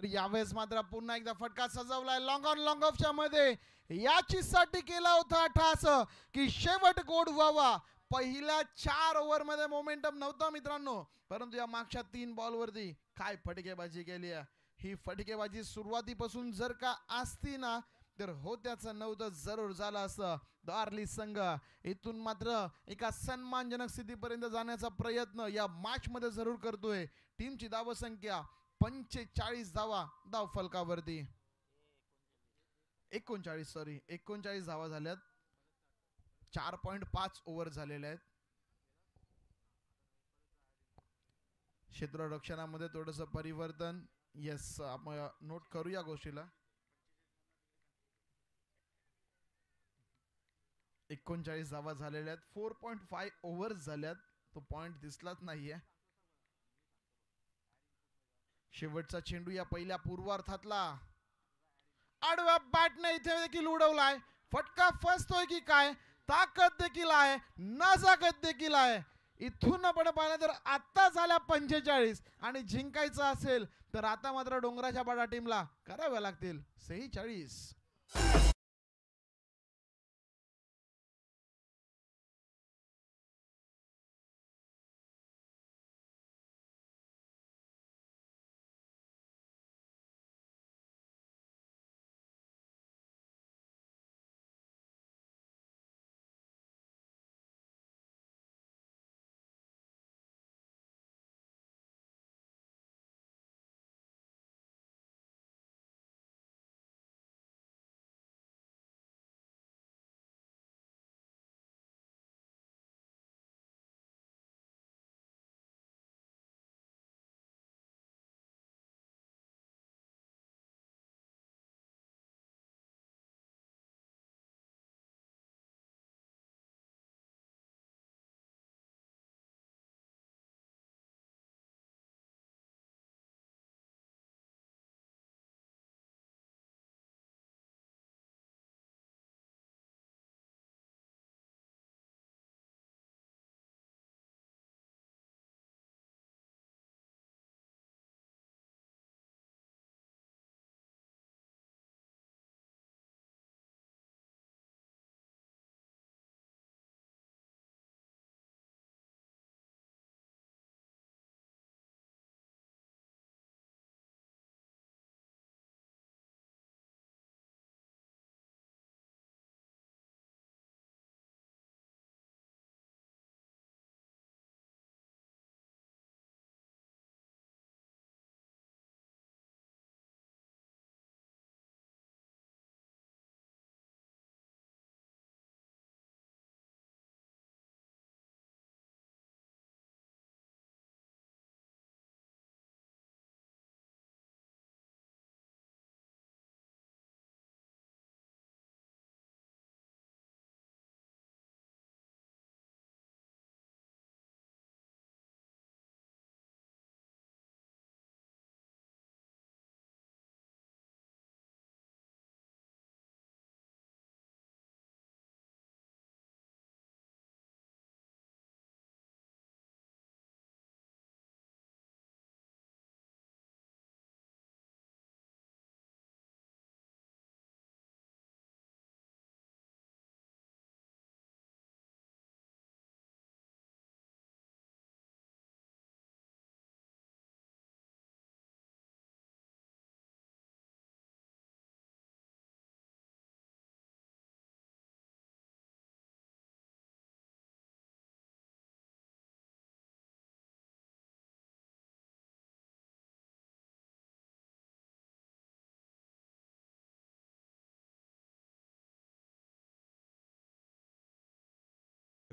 यावेळेस मात्र पुन्हा एकदा फटका सजवलाय लॉंग ऑन लॉंग ऑफच्या मध्ये. याचीसाठी केला होता ठास की शेवट गोड व्हावा. पहिल्या 4 ओव्हरमध्ये मोमेंटम नव्हता मित्रांनो, परंतु या मागच्या 3 बॉलवरती काय फटकेबाजी केली आहे. ही फटकेबाजी सुरुवातीपासून जर का असती ना तर होत्याचं नव्हतं जरूर झालं असतं. दार्ली संघ इथून मात्र एका सन्मानजनक स्थितीपर्यंत जाण्याचा प्रयत्न या मॅच मध्ये जरूर करतोय. टीमची धावसंख्या 45 धावा धाव फलकावरती. 39 धावा झाल्यात. 4.5 ओव्हर झालेले आहेत. क्षेत्ररक्षणामध्ये थोडस परिवर्तन. येस, आपण नोट करूया गोष्टीला. 39 धावा झालेल्या आहेत. 4.5 ओव्हर्स झाल्यात. तो पॉइंट दिसलाच नाहीये. शेवटचा चेंडू या पहिल्या पूर्वार्धातला. आडव्या बॅटने इथे देखील उडवलाय. फटका फसतोय की काय. ताकद देखील आहे, नजाकत देखील आहे. इथून आपण पाहिलं तर आता झाल्या 45 आणि जिंकायचं असेल तर आता मात्र डोंगराच्या पाडा टीमला कराव्या लागतील 46.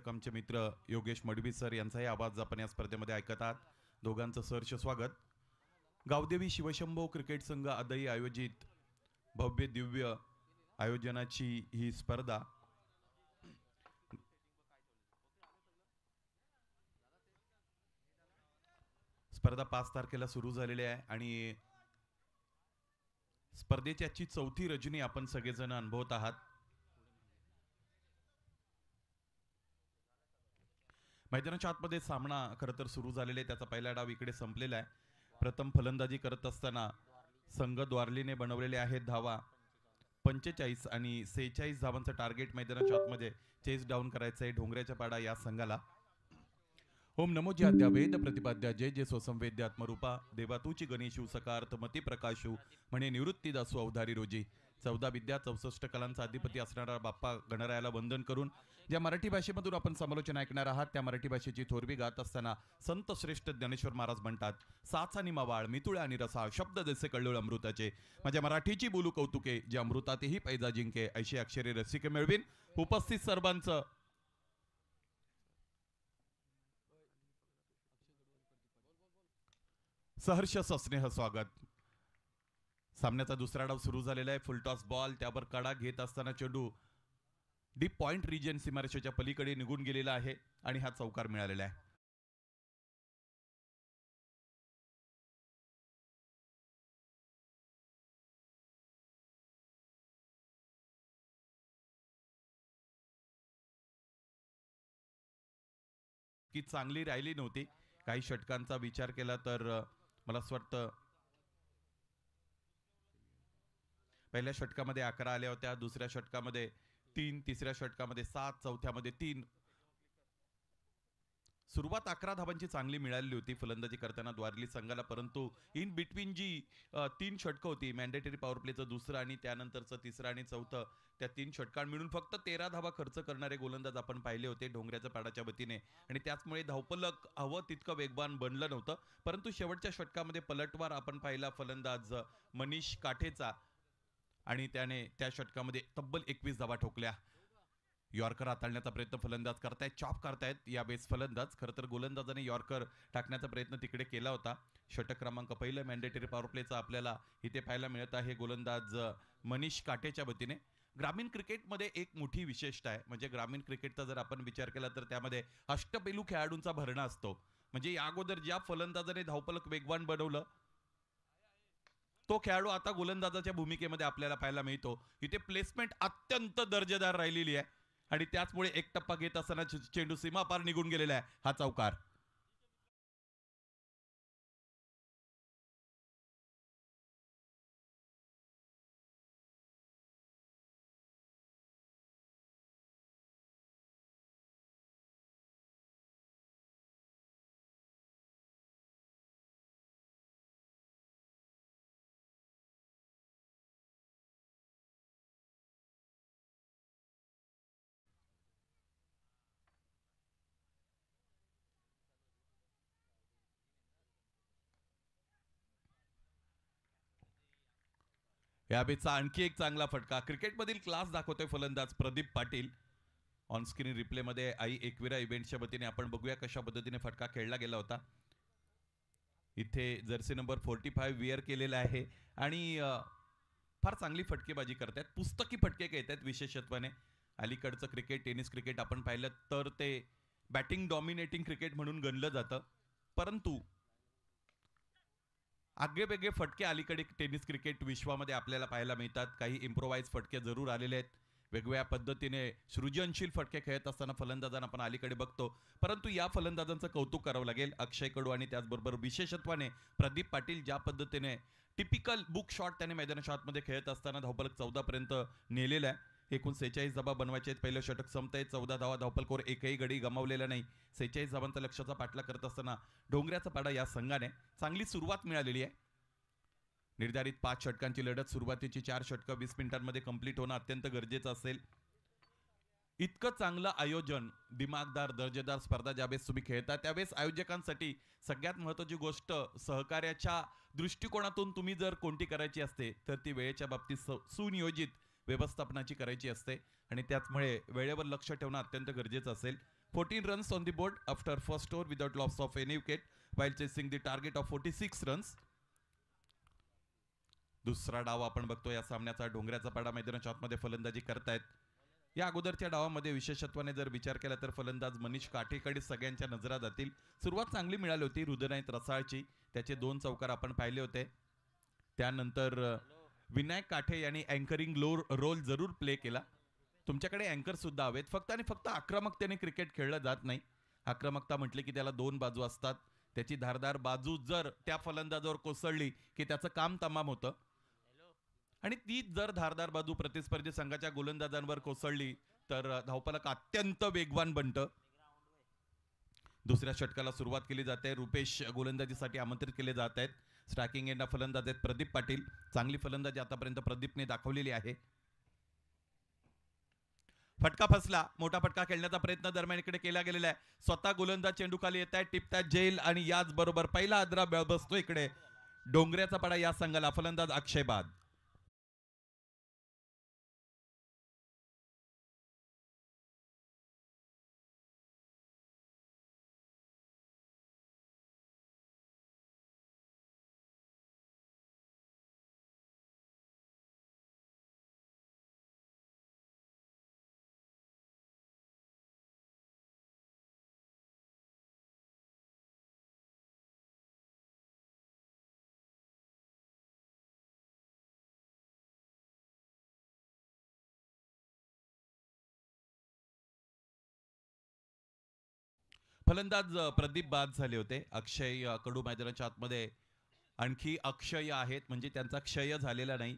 आमचे मित्र योगेश मडवी सर यांचाही आवाज आपण या स्पर्धेमध्ये ऐकत आहात. दोघांचं सहर्ष स्वागत. गावदेवी शिवशंभो क्रिकेट संघ आदई आयोजित भव्य दिव्य आयोजनाची ही स्पर्धा स्पर्धा 5 तारखेला सुरू झालेली आहे आणि स्पर्धेची आजची 4थी रजनी आपण सगळेजण अनुभवत आहात. मैदानाच्या आतमध्ये सामना खरं तर सुरू झालेला आहे. त्याचा पहिला डाव इकडे संपलेला आहे. प्रथम फलंदाजी करत असताना संघ द्वारलीने बनवलेले आहेत धावा 45 आणि 46 धावांचं टार्गेट मैदानाच्या आतमध्ये चेस डाऊन करायचं आहे ढोंगऱ्याच्या पाडा या संघाला. ओम नमो ज्याद्या वेद प्रतिपाद्या जय जय स्वसंवेद्य आत्मरूपा देवातूची गणेशू सकार्थ मती प्रकाशू म्हणे निवृत्ती दासू अवधारी रोजी. 14 विद्या 64 कलांचा अधिपती असणारा बाप्पा गणरायाला वंदन करून ज्या मराठी भाषेमधून आपण समालोचना ऐकणार आहात त्या मराठी भाषेची थोरवी गात असताना संत श्रेष्ठ ज्ञानेश्वर महाराज म्हणतात, साचा आणि मावाळ मितुळ्या आणि रसा शब्द जसे कळलोळ अमृताचे माझ्या मराठीची बोलू कौतुके जे अमृतातेही पैजा जिंके ऐशी अक्षरे रसिके मिळवीन. उपस्थित सर्वांचं सहर्ष सस्नेह स्वागत. सामन्याचा दुसरा डाव सुरू झालेला आहे. फुलटॉस बॉल त्यावर कडा घेत असताना चेंडू डीप पॉइंट रिजन सीमारेषेच्या पलीकडे निघून गेलेला आहे आणि हा चौकार मिळालेला आहे. की चांगली राहिली नव्हती. काही षटकांचा विचार केला तर मला असं वाटतं पहिल्या षटकामध्ये 11 आल्या होत्या, दुसऱ्या षटकामध्ये 3, तिसऱ्या षटकामध्ये 7, चौथ्यामध्ये 3. सुरुवात 11 धावांची चांगली मिळाली होती फलंदाजी करताना द्वारली संघाला, परंतु इन बिटवीन जी 3 षटकं होती मॅन्डेटरी पॉवर प्लेचं दुसरं आणि त्यानंतरचं तिसरं आणि चौथं, त्या 3 षटकां मिळून फक्त 13 धावा खर्च करणारे गोलंदाज आपण पाहिले होते ढोंगऱ्याच्या पाडाच्या वतीने आणि त्याचमुळे धावफलक हवं तितकं वेगवान बनलं नव्हतं. परंतु शेवटच्या षटकामध्ये पलटवार आपण पाहिला फलंदाज मनीष काठेचा आणि त्याने त्या षटकामध्ये तब्बल 21 धावा ठोकल्या. यॉर्कर हाताळण्याचा प्रयत्न फलंदाज करतायत, चॉप करतायत यावेळेस फलंदाज. खरं तर गोलंदाजाने यॉर्कर टाकण्याचा प्रयत्न तिकडे केला होता. षटक क्रमांक पहिलं मॅन्डेटरी पॉवर प्लेचा आपल्याला इथे पाहायला मिळत आहे गोलंदाज मनीष काटेच्या वतीने. ग्रामीण क्रिकेटमध्ये एक मोठी विशेषता आहे, म्हणजे ग्रामीण क्रिकेटचा जर आपण विचार केला तर त्यामध्ये अष्टपैलू खेळाडूंचा भरणा असतो. म्हणजे या अगोदर ज्या फलंदाजाने धावफलक वेगवान बनवलं तो खेळाडू आता गोलंदाजाच्या भूमिकेमध्ये आपल्याला पाहायला मिळतो. इथे प्लेसमेंट अत्यंत दर्जेदार राहिलेली आहे आणि त्याचमुळे एक टप्पा घेत असताना चेंडू सीमापार निघून गेलेला आहे. हा चौकार. यावेळेचा आणखी एक चांगला फटका. क्रिकेटमधील क्लास दाखवतोय फलंदाज Pradeep Patil. On screen replay मध्ये आई एकविरा इव्हेंटच्या वतीने आपण बघूया कशा पद्धतीने फटका खेळला गेला होता. इथे जर्सी नंबर 45 विअर केलेला आहे आणि फार चांगली फटकेबाजी करतात, पुस्तकी फटके घेतात. विशेषत्वाने अलीकडचं क्रिकेट टेनिस क्रिकेट आपण पाहिलं तर ते बॅटिंग डॉमिनेटिंग क्रिकेट म्हणून गणलं जातं, परंतु आगळेवेगळे फटके अलीकडे टेनिस क्रिकेट विश्वामध्ये आपल्याला पाहायला मिळतात. काही इम्प्रोवाइज फटके जरूर आलेले आहेत. वेगवेगळ्या पद्धतीने सृजनशील फटके खेळत असताना फलंदाजांना आपण अलीकडे बघतो, परंतु या फलंदाजांचं कौतुक करावं लागेल. अक्षय कडू आणि त्याचबरोबर विशेषत्वाने प्रदीप पाटील ज्या पद्धतीने टिपिकल बुक शॉट त्याने मैदानाच्या आतमध्ये खेळत असताना धावफलक 14 पर्यंत नेलेला आहे. एकूण 46 धावा बनवायचे आहेत. पहिलं षटक संपतंय. 14 धावा धावफलकावर एकही गडी गमावलेला नाही. 46 धावांचा लक्ष्याचा पाठलाग करत असताना डोंगऱ्याचा पाडा या संघाने चांगली सुरुवात मिळालेली आहे. निर्धारित 5 षटकांची लढत सुरुवातीची 4 षटकं 20 मिनिटांमध्ये कंप्लीट होणं अत्यंत गरजेचं असेल. इतकं चांगलं आयोजन, दिमागदार दर्जेदार स्पर्धा ज्यावेळेस तुम्ही खेळता त्यावेळेस आयोजकांसाठी सगळ्यात महत्त्वाची गोष्ट सहकार्याच्या दृष्टिकोनातून तुम्ही जर कोणती करायची असते तर ती वेळेच्या बाबतीत सुनियोजित व्यवस्थापनाची करायची असते आणि त्याचमुळे वेळेवर लक्ष ठेवणं अत्यंत गरजेचं असेल. 14 runs on the board after first over without loss of any wicket while chasing the target of 46 runs. दुसरा डाव आपण बघतो या सामन्याचा. डोंगऱ्याचा पाडा मैदानाच्या आतमध्ये फलंदाजी करतायत. या अगोदरच्या डावामध्ये विशेषत्वाने जर विचार केला तर फलंदाज मनीष काठेकडे सगळ्यांच्या नजरा जातील. सुरुवात चांगली मिळाली होती हृदयनाथ रसाळची. त्याचे 2 चौकार आपण पाहिले होते. त्यानंतर विनायक काठे यांनी अँकरिंग रोल जरूर प्ले केला. तुमच्याकडे अँकर सुद्धा हवेत. फक्त आणि फक्त आक्रमकतेने क्रिकेट खेळलं जात नाही. आक्रमकता म्हटली की त्याला 2 बाजू असतात. त्याची धारदार बाजू जर त्या फलंदाजावर कोसळली की त्याचं काम तमाम होतं आणि ती जर धारदार बाजू प्रतिस्पर्धी संघाच्या गोलंदाजांवर कोसळली तर धावफलक अत्यंत वेगवान बनतं. दुसऱ्या षटकाला सुरुवात केली जाते. रुपेश गोलंदाजीसाठी आमंत्रित केले जात आहेत. स्ट्रायकिंग एंडला फलंदाज आहेत प्रदीप पाटील. चांगली फलंदाजी आतापर्यंत प्रदीपने दाखवलेली आहे. फटका फसला. मोठा फटका खेळण्याचा प्रयत्न दरम्यान इकडे केला गेलेला आहे. स्वतः गोलंदाज चेंडू खाली येत आहेत. टिपतात जेल आणि याच बरोबर पहिला आदरा बसतो इकडे डोंगऱ्याचा पाडा या संघाला. फलंदाज अक्षय बाद. फलंदाज प्रदीप बाद झाले होते. अक्षय कडू मैदानाच्या आतमध्ये आणखी अक्षय आहेत म्हणजे त्यांचा क्षय झालेला नाही.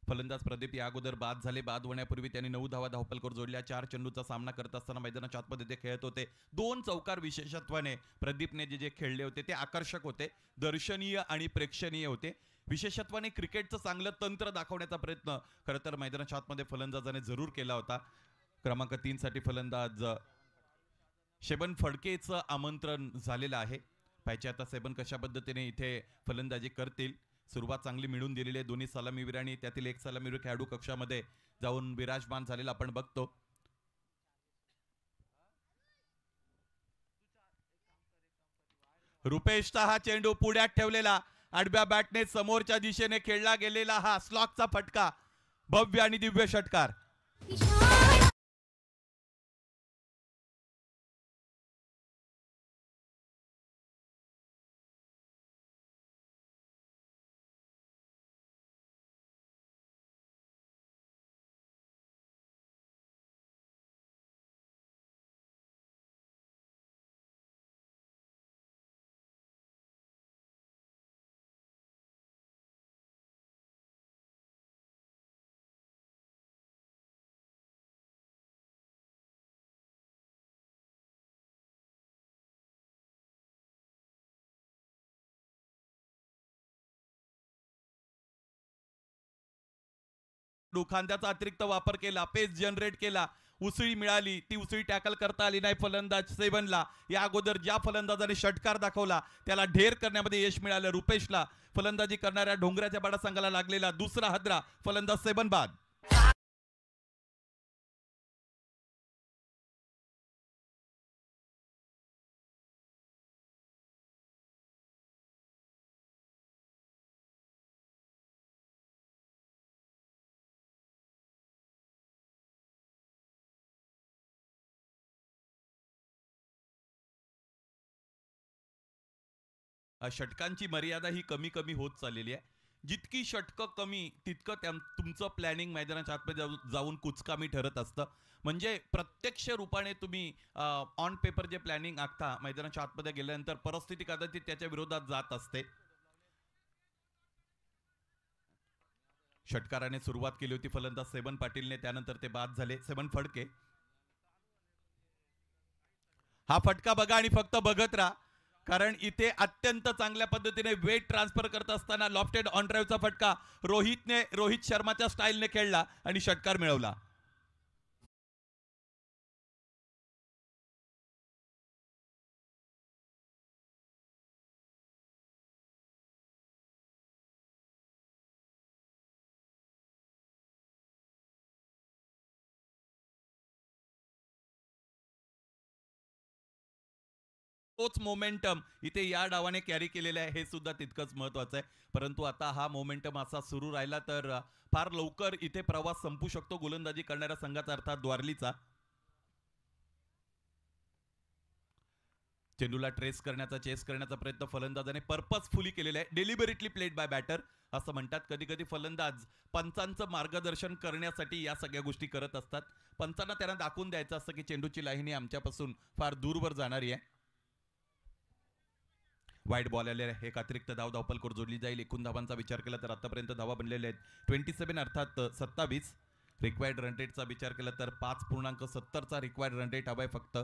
फलंदाज प्रदीप या अगोदर बाद झाले. बाद होण्यापूर्वी त्यांनी 9 धावा धावपलकर जोडल्या. 4 चेंडूचा सामना करत असताना मैदानाच्या आतमध्ये ते खेळत होते. 2 चौकार विशेषत्वाने प्रदीपने जे खेळले होते ते आकर्षक होते, दर्शनीय आणि प्रेक्षणीय होते. विशेषत्वाने क्रिकेटचं चांगलं तंत्र दाखवण्याचा प्रयत्न खरं तर मैदानाच्या आतमध्ये फलंदाजाने जरूर केला होता. क्रमांक 3 साठी फलंदाज शेबन फडकेचं आमंत्रण झालेलं आहे. पाहिजे आता सेबन कशा पद्धतीने इथे फलंदाजी करतील. सुरुवात चांगली मिळून दिलेली आहे. दोन्ही सलामीवीर आणि त्यातील एक सलामीवीर खेळाडू कक्षामध्ये जाऊन विराजमान झालेला आपण बघतो. रुपेशचा हा चेंडू पुढ्यात ठेवलेला आडव्या बॅटने समोरच्या दिशेने खेळला गेलेला हा स्लॉकचा फटका. भव्य आणि दिव्य षटकार. खांद्याचा अतिरिक्त वापर केला, पेस जनरेट केला, उसळी मिळाली. ती उसळी टॅकल करता आली नाही फलंदाज सेवनला. या अगोदर ज्या फलंदाजाने षटकार दाखवला त्याला ढेर करण्यामध्ये यश मिळालं रुपेशला. फलंदाजी करणाऱ्या डोंगऱ्याच्या पाडा संघाला लागलेला दुसरा हादरा. फलंदाज सेवन बाद. षटकांची मर्यादा ही कमी कमी होत चाललेली आहे. जितकी षटकं कमी तितकं तुमचं प्लॅनिंग मैदानाच्या आतमध्ये जाऊन कुचकामी ठरत असतं. म्हणजे प्रत्यक्ष रूपाने तुम्ही ऑन पेपर जे प्लॅनिंग आखता मैदानाच्या आतमध्ये गेल्यानंतर परिस्थिती कदाचित त्याच्या विरोधात जात असते. षटकाराने सुरुवात केली होती फलंदाज सेवन पाटीलने. त्यानंतर ते बाद झाले. सेवन फडके. हा फटका बघा आणि फक्त बघत राहा, कारण इथे अत्यंत चांगल्या पद्धतीने वेट ट्रान्सफर करत असताना लॉफ्टेड ऑन ड्राईव्हचा फटका रोहित शर्माच्या स्टाईलने खेळला आणि षटकार मिळवला. तोच मोमेंटम इथे या डावाने कॅरी केलेला आहे, हे सुद्धा तितकंच महत्वाचं आहे. परंतु आता हा मोमेंटम असा सुरू राहिला तर फार लवकर इथे प्रवास संपू शकतो गोलंदाजी करणाऱ्या संघाचा, अर्थात द्वारलीचा. चेंडूला ट्रेस करण्याचा, चेस करण्याचा प्रयत्न फलंदाजाने पर्पजफुली केलेला आहे. डेलिबरेटली प्लेड बाय बॅटर असं म्हणतात. कधी कधी फलंदाज पंचांचं मार्गदर्शन करण्यासाठी या सगळ्या गोष्टी करत असतात. पंचांना त्यांना दाखवून द्यायचं असतं की चेंडूची लाईन ही आमच्यापासून फार दूरवर जाणारी आहे. वाईट बॉल आले, एक अतिरिक्त धावपल जोडली जाईल. एकूण धावांचा विचार केला तर आतापर्यंत धावा बनलेल्या आहेत 27 अर्थात 27. रिक्वायर्ड रन रेटचा विचार केला तर 5.70चा रिक्वायर्ड रन रेट हवाय फक्त.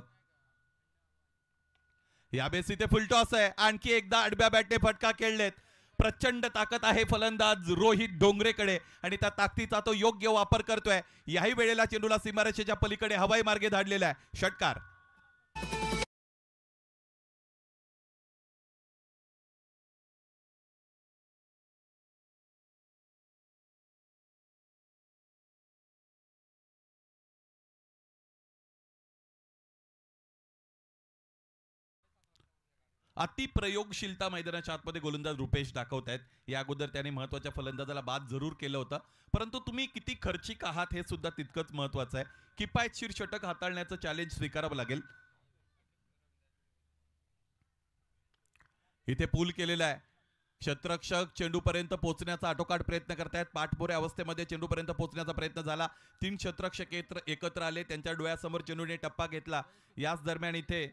यावेळेस इथे फुल टॉस आहे. आणखी एकदा आडव्या बॅटने फटका खेळलेत. प्रचंड ताकद आहे फलंदाज रोहित डोंगरेकडे आणि त्या ताकदीचा तो योग्य वापर करतोय. याही वेळेला चेंडूला सीमारेषेच्या पलीकडे हवाई मार्गे धाडलेला आहे. षटकार. अति प्रयोगशीलता मैदानाच्या आतमध्ये गोलंदाज रुपेश दाखवत आहेत. या अगोदर त्याने महत्वाच्या फलंदाजाला बाद जरूर केलं होतं, परंतु तुम्ही किती खर्चिक आहात हे सुद्धा तितकंच महत्वाचं आहे. किफायतशीर षटक हाताळण्याचं चॅलेंज स्वीकारावं लागेल. इथे पूल केलेला आहे. क्षेत्ररक्षक चेंडूपर्यंत पोहोचण्याचा आटोकाट प्रयत्न करतायत. पाठपोऱ्या अवस्थेमध्ये चेंडूपर्यंत पोहोचण्याचा प्रयत्न झाला. 3 क्षेत्ररक्षक एकत्र आले. त्यांच्या डोळ्यासमोर चेंडूने टप्पा घेतला. याच दरम्यान इथे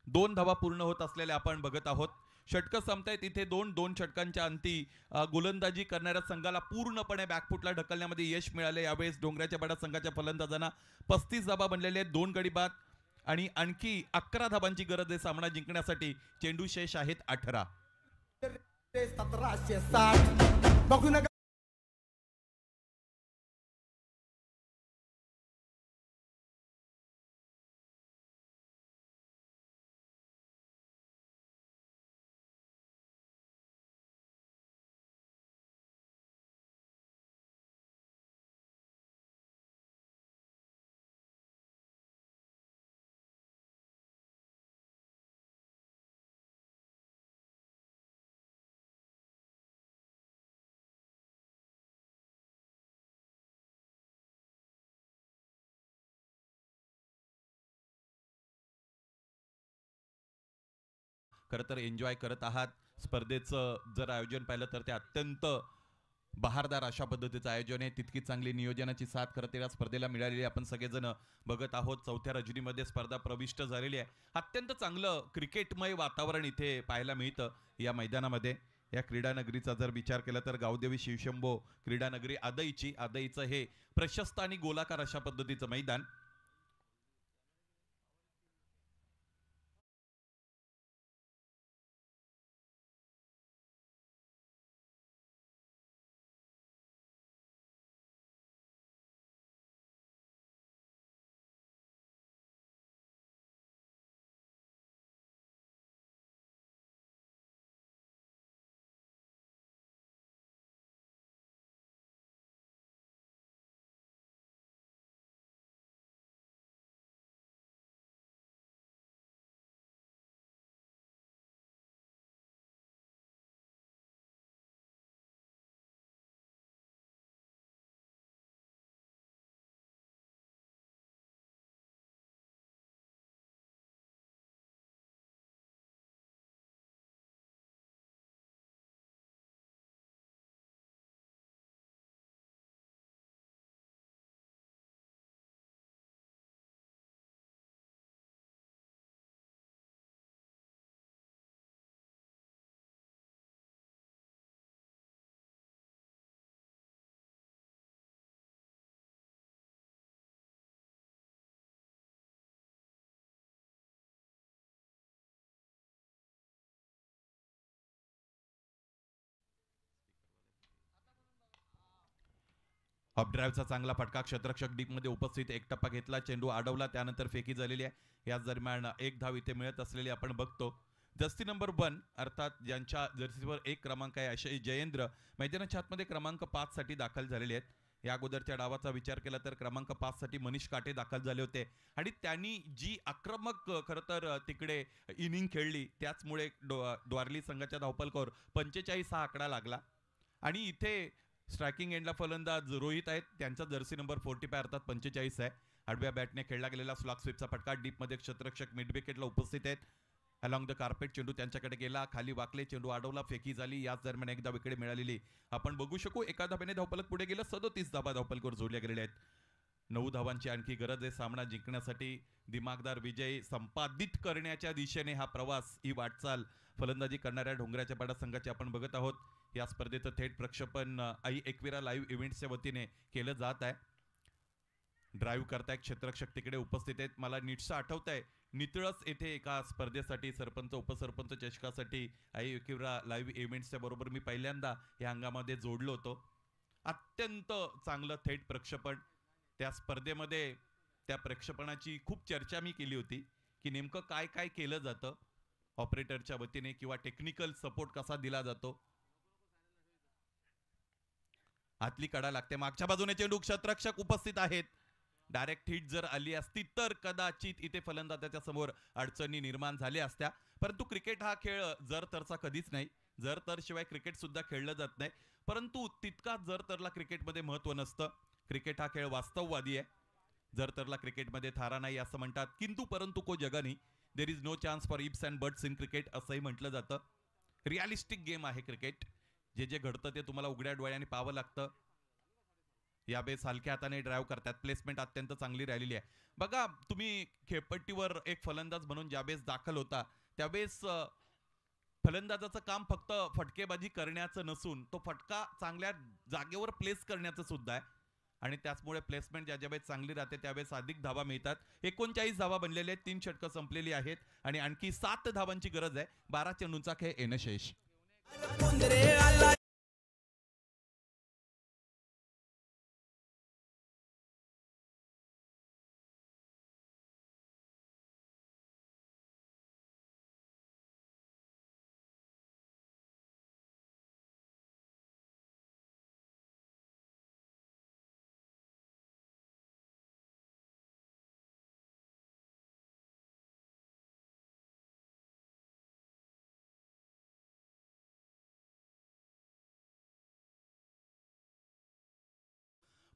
2 धावा पूर्ण होत असलेल्या आपण बघत आहोत. षटकं संपतायत. इथे 2 षटकांच्या अंती गोलंदाजी करणाऱ्या संघाला पूर्णपणे बॅकफुटला ढकलण्यामध्ये यश मिळाले. यावेळेस डोंगराच्या बडा संघाच्या फलंदाजांना 35 धावा बनलेले आहेत. 2 गडी बाद आणि आणखी 11 धावांची गरज आहे सामना जिंकण्यासाठी. चेंडू शेष आहेत 18.
1760 बघू नका.
खरं तर एन्जॉय करत आहात स्पर्धेचं. जर आयोजन पाहिलं तर ते अत्यंत बहारदार अशा पद्धतीचं आयोजन आहे. तितकी चांगली नियोजनाची साथ खरं तर या स्पर्धेला मिळालेली आपण सगळेजण बघत आहोत. 4थ्या रजनीमध्ये स्पर्धा प्रविष्ट झालेली आहे. अत्यंत चांगलं क्रिकेटमय वातावरण इथे पाहायला मिळतं या मैदानामध्ये. या क्रीडानगरीचा जर विचार केला तर गावदेवी शिवशंभो क्रीडानगरी आदईचं हे प्रशस्त आणि गोलाकार अशा पद्धतीचं मैदान. अपड्राईव्हचा चांगला फटका. क्षेत्ररक्षक डीप मध्ये उपस्थित. एक टप्पा घेतला. चेंडू अडवला. त्यानंतर फेकी झालेली आहे. याच दरम्यान 1 धाव इथे मिळत असलेली आपण बघतो. जर्सी नंबर 1 अर्थात ज्यांच्या जर्सीवर 1 क्रमांक आहे असे जयेंद्र मैदानाच्या आतमध्ये क्रमांक 5 साठी दाखल झालेले आहेत. या अगोदरच्या डावाचा विचार केला तर क्रमांक 5 साठी मनीष काटे दाखल झाले होते आणि त्यांनी जी आक्रमक खरं तर तिकडे इनिंग खेळली त्याचमुळे द्वारली संघाच्या धावपलकावर 45 हा आकडा लागला. आणि इथे स्ट्रायकिंग एंडला फलंदाज रोहित आहेत, त्यांचा जर्सी नंबर 45 अर्थात 45 आहे. आडव्या बॅटने खेळला गेलेला स्लॉग स्वीपचा फटका डीपमध्ये क्षेत्ररक्षक मिड विकेटला उपस्थित आहेत. अलॉंग द कार्पेट चेंडू त्यांच्याकडे गेला, खाली वाकले, चेंडू अडवला, फेकी झाली. याच दरम्यान एकदा विकेट मिळालेली आपण बघू शकू. एका धाब्याने धावपलक पुढे गेलं, 37 धाबा धावपलकावर जोडल्या गेलेल्या आहेत. 9 धावांची आणखी गरज आहे सामना जिंकण्यासाठी. दिमागदार विजय संपादित करण्याच्या दिशेने हा प्रवास, ही वाटचाल फलंदाजी करणाऱ्या डोंगराच्या पाडा संघाची आपण बघत आहोत. या स्पर्धेचं थेट प्रक्षेपण आई एकविरा लाईव्ह इव्हेंट्सच्या वतीने केलं जात आहे. ड्राईव्ह करताय क्षेत्ररक्षक तिकडे उपस्थित आहेत. मला नीटसं आठवत आहे, नितळस येथे एका स्पर्धेसाठी सरपंच उपसरपंच चषकासाठी आई एकविरा लाईव्ह इव्हेंट्सच्या बरोबर मी पहिल्यांदा या अंगामध्ये जोडलो होतो. अत्यंत चांगलं थेट प्रक्षेपण. त्या स्पर्धेमध्ये त्या प्रक्षेपणाची खूप चर्चा मी केली होती की नेमकं काय काय केलं जातं ऑपरेटरच्या वतीने किंवा टेक्निकल सपोर्ट कसा दिला जातो. आतली कडा लागते, मागच्या बाजूने चेंडू, क्षेत्ररक्षक उपस्थित आहेत. डायरेक्ट हिट जर आली असती तर कदाचित इथे फलंदाजाच्या समोर अडचणी निर्माण झाल्या असत्या. परंतु क्रिकेट हा खेळ जर तरचा कधीच नाही. जर तर शिवाय क्रिकेट सुद्धा खेळलं जात नाही. परंतु तितका जर तरला क्रिकेटमध्ये महत्व नसतं. क्रिकेट हा खेळ वास्तववादी आहे. जर तरला क्रिकेटमध्ये थारा नाही असं म्हणतात. किंतु परंतु को जगा नाही. There is no chance for ifs and buts in cricket असंही म्हटलं जातं. रिअलिस्टिक गेम आहे क्रिकेट. जे जे घडतं ते तुम्हाला उघड्या डोळ्याने पाहावं लागतं. यावेळेस हलक्या हाताने ड्राईव्ह करतात. प्लेसमेंट अत्यंत चांगली राहिलेली आहे. बघा तुम्ही खेळपट्टीवर एक फलंदाज म्हणून ज्यावेळेस दाखल होता त्यावेळेस फलंदाजाचं काम फक्त फटकेबाजी करण्याचं नसून तो फटका चांगल्या जागेवर प्लेस करण्याचं सुद्धा आहे. आणि त्याचमुळे प्लेसमेंट ज्यावेळेस चांगली राहते त्यावेळेस अधिक धावा मिळतात. 39 धावा बनलेले आहेत, 3 षटकं संपलेली आहेत आणि आणखी 7 धावांची गरज आहे. 12 चेंडूंचा खेळ येणं शेष.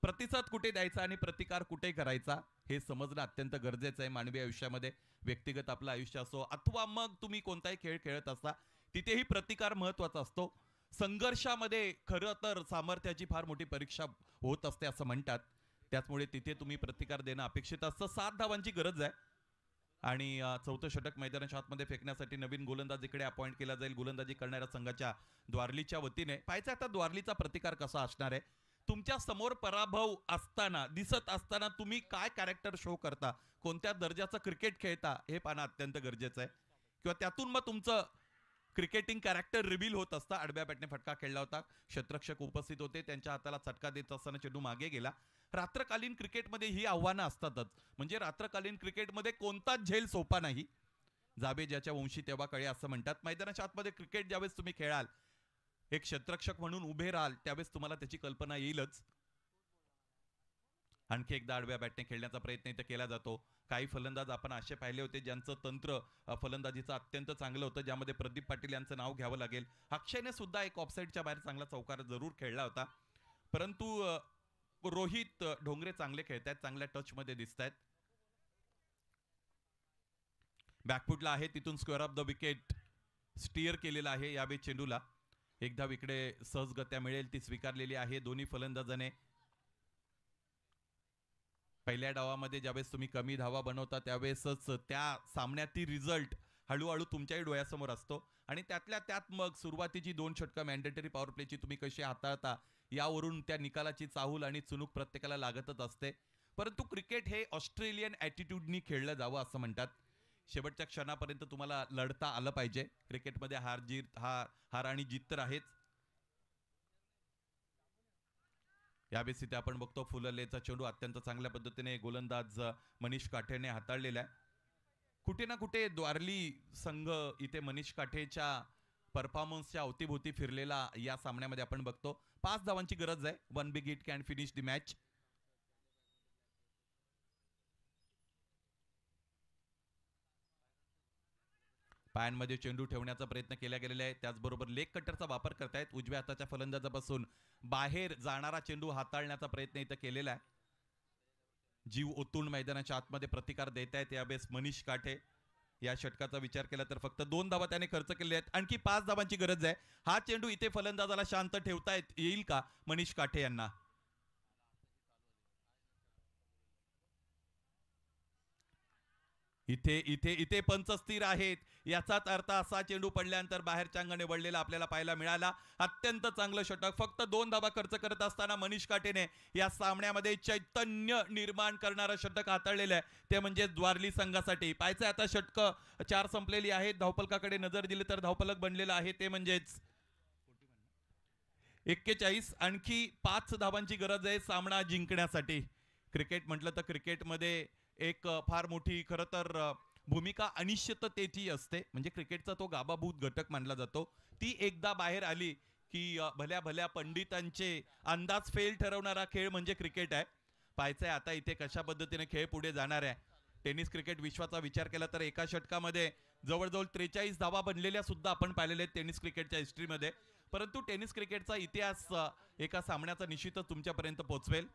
प्रतिसाद कुठे द्यायचा आणि प्रतिकार कुठे करायचा हे समजणं अत्यंत गरजेचं आहे मानवी आयुष्यामध्ये. व्यक्तिगत आपलं आयुष्य असो अथवा मग तुम्ही कोणताही खेळ खेळत असता तिथेही प्रतिकार महत्वाचा असतो. संघर्षामध्ये खरं तर सामर्थ्याची फार मोठी परीक्षा होत असते असं म्हणतात. त्याचमुळे तिथे तुम्ही प्रतिकार देणं अपेक्षित असतं. 7 धावांची गरज आहे आणि 4थं षटक मैदानाच्या आतमध्ये फेकण्यासाठी नवीन गोलंदाज इकडे अपॉइंट केला जाईल. गोलंदाजी करणाऱ्या संघाच्या द्वारलीच्या वतीने. पाहायचं आता द्वारलीचा प्रतिकार कसा असणार आहे. तुमच्या समोर पराभव असताना दिसत असताना तुम्ही काय कॅरेक्टर शो करता, कोणत्या दर्जाचं क्रिकेट खेळता हे पाहणं अत्यंत गरजेचं आहे. किंवा त्यातून मग तुमचं क्रिकेटिंग कॅरेक्टर रिव्हील होत असतं. आडव्या बॅटने फटका खेळला होता, क्षेत्ररक्षक उपस्थित होते, त्यांच्या हाताला चटका देत असताना चेंडू मागे गेला. रात्रकालीन क्रिकेटमध्ये ही आव्हानं असतातच. म्हणजे रात्रकालीन क्रिकेटमध्ये कोणताच झेल सोपा नाही. जाबे ज्याच्या वंशी तेव्हा कळे असं म्हणतात. मैदानाच्या आतमध्ये क्रिकेट ज्यावेळेस तुम्ही खेळाल, एक क्षेत्ररक्षक म्हणून उभे राहाल त्यावेळेस तुम्हाला त्याची कल्पना येईलच. आणखी एकदा आडव्या बॅटने खेळण्याचा प्रयत्न इथे केला जातो. काही फलंदाज आपण असे पाहिले होते ज्यांचं तंत्र फलंदाजीचं अत्यंत चांगलं होतं, ज्यामध्ये प्रदीप पाटील यांचं नाव घ्यावं लागेल. अक्षयने सुद्धा एक ऑफसाईडच्या बाहेर चांगला चौकार जरूर खेळला होता. परंतु रोहित ढोंगरे चांगले खेळतायत, चांगल्या टच मध्ये दिसत आहेत. बॅकफुटला आहे, तिथून स्क्वेअर ऑफ द विकेट स्टीअर केलेला आहे. यावेळी चेंडूला एकदा इकडे सहजगत्या मिळेल ती स्वीकारलेली आहे दोन्ही फलंदाजाने. पहिल्या डावामध्ये ज्यावेळेस तुम्ही कमी धावा बनवता त्यावेळेसच त्या सामन्यातील रिझल्ट हळूहळू तुमच्याही डोळ्यासमोर असतो आणि त्यातल्या त्यात मग सुरुवातीची 2 षटकं मॅन्डेटरी पॉवर प्लेची तुम्ही कशी हाताळता यावरून त्या निकालाची चाहूल आणि चुणूक प्रत्येकाला लागतच असते. परंतु क्रिकेट हे ऑस्ट्रेलियन ॲटिट्यूडनी खेळलं जावं असं म्हणतात. शेवटच्या क्षणापर्यंत तुम्हाला लढता आलं पाहिजे. क्रिकेटमध्ये हार आणि जीत तर आहेच. यावेळेस इथे आपण बघतो फुललेचा चेंडू अत्यंत चांगल्या पद्धतीने गोलंदाज मनीष काठेने हाताळलेला आहे. कुठे ना कुठे द्वारली संघ इथे मनीष काठेच्या परफॉर्मन्सच्या अवतीभोवती फिरलेला या सामन्यामध्ये आपण बघतो. 5 धावांची गरज आहे. 1 big hit can finish the match. पायांमध्ये चेंडू ठेवण्याचा प्रयत्न केला गेलेला आहे. त्याचबरोबर लेग कटरचा वापर करतायत. उजव्या हाताच्या फलंदाजापासून बाहेर जाणारा चेंडू हाताळण्याचा प्रयत्न इथं केलेला आहे. जीव ओतून मैदानाच्या आतमध्ये प्रतिकार देत आहेत यावेळेस मनीष काठे. या षटकाचा विचार केला तर फक्त 2 धावा त्याने खर्च केले आहेत. आणखी 5 धावांची गरज आहे. हा चेंडू इथे फलंदाजाला शांत ठेवता येईल का मनीष काठे यांना? इथे इथे इथे पंच स्थिर आहेत. याचाच अर्थ असा चेंडू पडल्यानंतर बाहेरच्या अंगाने वळलेला आपल्याला पाहायला मिळाला. अत्यंत चांगलं षटक. फक्त 2 धावा खर्च करत असताना मनीष काठेने या सामन्यामध्ये चैतन्य निर्माण करणारं षटक हाताळलेलं आहे. ते म्हणजे द्वारली संघासाठी. पाहायचं आता षटक 4 संपलेली आहेत. धावफलकाकडे नजर दिली तर धावफलक बनलेला आहे ते म्हणजेच 41. आणखी 5 धावांची गरज आहे सामना जिंकण्यासाठी. क्रिकेट म्हटलं तर क्रिकेटमध्ये एक फार मोठी खरं तर भूमिका अनिश्चिततेची असते. म्हणजे क्रिकेटचा तो गाभाभूत घटक मानला जातो. ती एकदा बाहेर आली की भल्या भल्या पंडितांचे अंदाज फेल ठरवणारा खेळ म्हणजे क्रिकेट आहे. पाहायचंय आता इथे कशा पद्धतीने खेळ पुढे जाणार आहे. टेनिस क्रिकेट विश्वाचा विचार केला तर एका षटकामध्ये जवळजवळ 43 धावा बनलेल्या सुद्धा आपण पाहिलेले आहेत टेनिस क्रिकेटच्या हिस्ट्रीमध्ये. परंतु टेनिस क्रिकेटचा इतिहास एका सामन्याचा निश्चितच तुमच्यापर्यंत पोहोचवेल.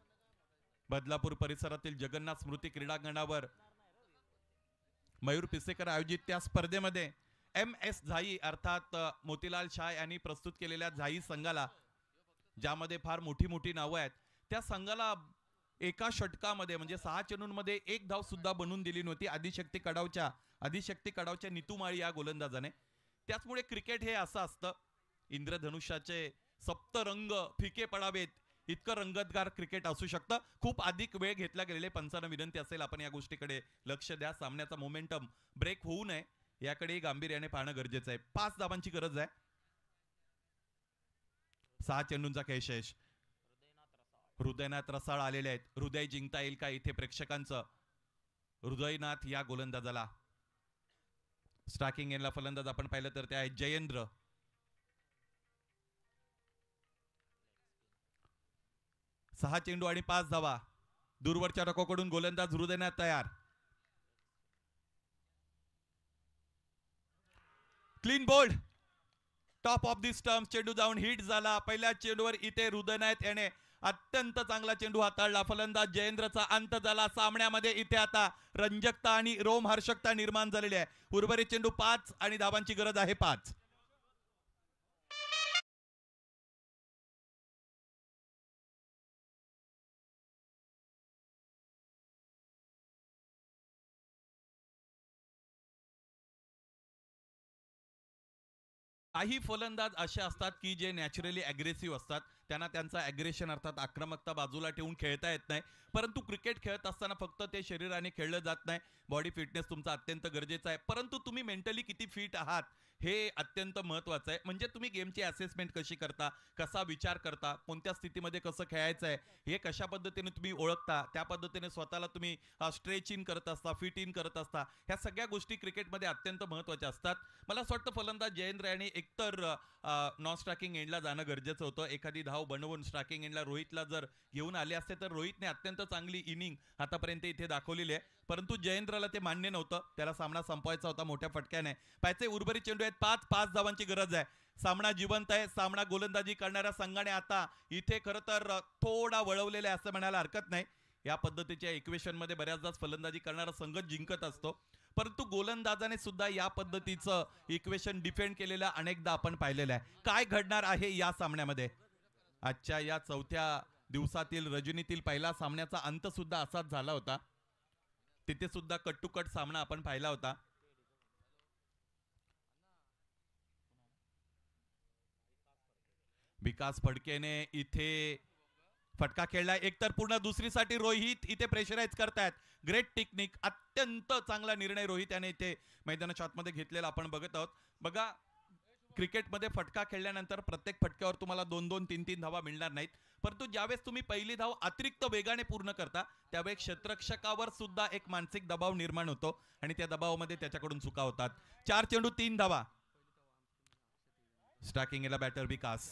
बदलापूर परिसरातील जगन्नाथ स्मृती क्रीडांगणावर मयूर पिसेकर आयोजित त्या स्पर्धेमध्ये MS झाई अर्थात मोतीलाल शाह यांनी प्रस्तुत केलेल्या झाई संघाला, ज्यामध्ये फार मोठी मोठी नावं आहेत, त्या संघाला एका षटकामध्ये म्हणजे 6 चेंडूंमध्ये 1 धाव सुद्धा बनवून दिली नव्हती आदिशक्ती कडावच्या नितुमाळी या गोलंदाजाने. त्याचमुळे क्रिकेट हे असं असतं. इंद्रधनुष्याचे सप्तरंग फिके पडावेत इतकं रंगतदार क्रिकेट असू शकतं. खूप अधिक वेळ घेतला गेलेले पंचांना विनंती असेल आपण या गोष्टीकडे लक्ष द्या. सामन्याचा मोमेंटम ब्रेक होऊ नये याकडे गांभीर्याने पाहणं गरजेचं आहे. 5 धावांची गरज आहे. 6 चेंडूंचा खेळ शेष. हृदयनाथ रसाळ आलेले आहेत. हृदय जिंकता येईल का इथे प्रेक्षकांचं? हृदयनाथ या गोलंदाजाला. स्ट्रायकिंग एंडला फलंदाज आपण पाहिलं तर ते आहे जयेंद्र. 6 चेंडू आणि 5 धावा. दूरवरच्या टोकाकडून गोलंदाज हृदयनाथ तयार. Clean bowled top of the stump. चेंडू जाऊन हिट झाला. पहिल्या चेंडूवर इथे हृदयनाथ याने अत्यंत चांगला चेंडू हाताळला. फलंदाज जयेंद्रचा अंत झाला. सामन्यामध्ये इथे आता रंजकता आणि रोमहर्षकता निर्माण झालेली आहे. उर्वरित चेंडू 5 आणि धावांची गरज आहे 5. काही फलंदाज असे असतात की जे नॅचरली अग्रेसिव्ह असतात. त्यांना त्यांचा अग्रेशन अर्थात आक्रमकता बाजूला ठेवून खेळता येत नाही. परंतु क्रिकेट खेळत असताना फक्त ते शरीराने खेळलं जात नाही. बॉडी फिटनेस तुमचा अत्यंत गरजेचा आहे. परंतु तुम्ही मेंटली किती फिट आहात हे अत्यंत महत्त्वाचं आहे. म्हणजे तुम्ही गेमची असेसमेंट कशी करता, कसा विचार करता, कोणत्या स्थितीमध्ये कसं खेळायचं आहे हे कशा पद्धतीने तुम्ही ओळखता, त्या पद्धतीने स्वतःला तुम्ही स्ट्रेच इन करत असता, फिट इन करत असता. ह्या सगळ्या गोष्टी क्रिकेटमध्ये अत्यंत महत्त्वाच्या असतात. मला असं वाटतं फलंदाज जयेंद्र यांनी एकतर नॉन स्ट्रायकिंग एंडला जाणं गरजेचं होतं. एखादी धाव बनवून स्ट्रायकिंग एंडला रोहितला जर घेऊन आले असते तर रोहितने अत्यंत चांगली इनिंग आतापर्यंत इथे दाखवलेली आहे. परंतु जयेंद्रला ते मान्य नव्हतं. त्याला सामना संपवायचा होता मोठ्या फटक्याने. पाहिजे उर्वरित चेंडू आहेत 5 धावांची गरज आहे. सामना जिवंत आहे. सामना गोलंदाजी करणाऱ्या संघाने आता इथे खरं तर थोडा वळवलेला आहे असं म्हणायला हरकत नाही. या पद्धतीच्या इक्वेशन मध्ये बऱ्याचदाच फलंदाजी करणारा संघ जिंकत असतो. परंतु गोलंदाजाने सुद्धा या पद्धतीचं इक्वेशन डिफेंड केलेलं अनेकदा आपण पाहिलेलं आहे. काय घडणार आहे या सामन्यामध्ये? आजच्या या 4थ्या दिवसातील रजनीतील पहिला सामन्याचा अंत सुद्धा असाच झाला होता. तिथे सुद्धा कट टू कट सामना आपण पाहिला होता. विकास फडकेने इथे फटका खेळला. एकतर पूर्ण दुसरीसाठी रोहित इथे प्रेशराईज करतायत. Great technique. अत्यंत चांगला निर्णय रोहित याने इथे मैदानाच्या आतमध्ये घेतलेला आपण बघत आहोत. बघा क्रिकेटमध्ये फटका खेळल्यानंतर प्रत्येक फटक्यावर तुम्हाला 2-2, 3-3 धावा मिळणार नाहीत. परंतु ज्यावेळेस तुम्ही पहिली धाव अतिरिक्त वेगाने पूर्ण करता त्यावेळेस क्षेत्ररक्षकावर सुद्धा एक मानसिक दबाव निर्माण होतो आणि त्या दबावामध्ये त्याच्याकडून चुका होतात. 4 चेंडू 3 धावा. स्ट्रायकिंगला बॅटर विकास.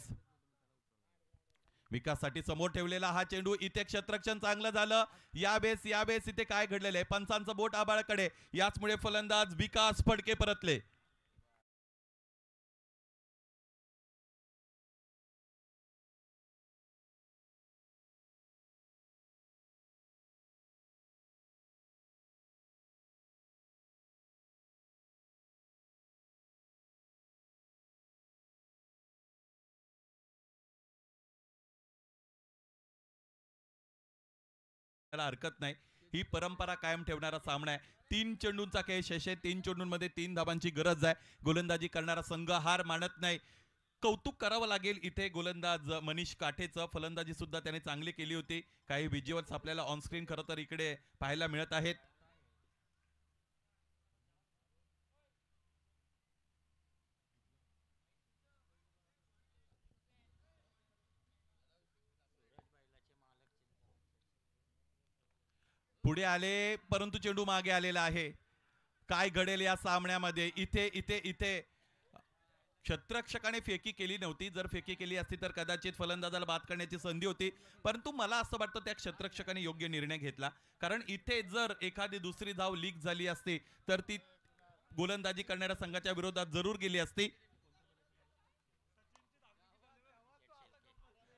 विकाससाठी समोर ठेवलेला हा चेंडू, इथे क्षेत्ररक्षण चांगलं झालं. यावेळेस इथे काय घडलेलं आहे, पंचांचं बोट आबाळकडे, याचमुळे फलंदाज विकास फडके परतले. हरकत नाही, ही परंपरा कायम ठेवणारा सामना आहे. 3 चेंडूंचा खेळ शेष आहे. 3 चेंडूंमध्ये 3 धाबांची गरज आहे. गोलंदाजी करणारा संघ हार मानत नाही. कौतुक करावं लागेल इथे गोलंदाज मनीष काठेचं. फलंदाजी सुद्धा त्याने चांगली केली होती. काही विज्युअल्स आपल्याला ऑन स्क्रीन खरं तर इकडे पाहायला मिळत आहेत. पुढे आले परंतु चेंडू मागे आलेला आहे. काय घडेल या सामन्यामध्ये? इथे क्षेत्ररक्षकाने फेकी केली नव्हती. जर फेकी केली असती तर कदाचित फलंदाजाला बाद करण्याची संधी होती, परंतु मला असं वाटतं त्या क्षेत्ररक्षकाने योग्य निर्णय घेतला. कारण इथे जर एखादी दुसरी धाव लीक झाली असती तर ती गोलंदाजी करणाऱ्या संघाच्या विरोधात जरूर गेली असती.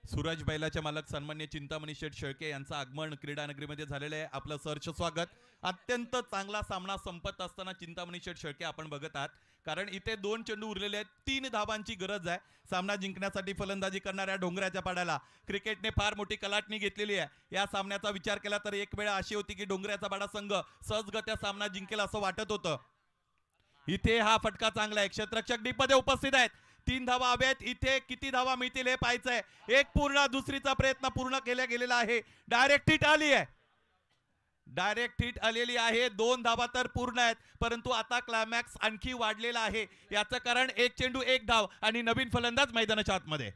सूरज बैलाचे मालक सन्मान्य चिंतामणी शेठ शेळके यांचं आगमन क्रीडानगरीमध्ये झालेलं आहे. आपलं सहर्ष स्वागत. अत्यंत चांगला सामना संपत असताना चिंतामणी शेठ शेळके आपण बघत आहात, कारण इथे 2 चेंडू उरलेले आहेत. 3 धाबांची गरज आहे. सामना जिंकण्यासाठी फलंदाजी करणाऱ्या डोंगऱ्याच्या पाड्याला क्रिकेटने फार मोठी कलाटणी घेतलेली आहे. या सामन्याचा विचार केला तर एक वेळ अशी होती की डोंगऱ्याचा पाडा संघ सहजगत्या सामना जिंकेल असं वाटत होतं. इथे हा फटका चांगला आहे. क्षेत्ररक्षक डीपमध्ये उपस्थित आहेत. 3 धावा हव्यात. इथे किती धावा मिळतील हे पाहायचंय. एक पूर्ण, दुसरीचा प्रयत्न पूर्ण केला गेलेला आहे. डायरेक्ट हिट आली आहे. डायरेक्ट हिट आलेली आहे. 2 धावा तर पूर्ण आहेत, परंतु आता क्लायमॅक्स आणखी वाढलेला आहे. याचं कारण 1 चेंडू 1 धाव आणि नवीन फलंदाज मैदानाच्या आतमध्ये.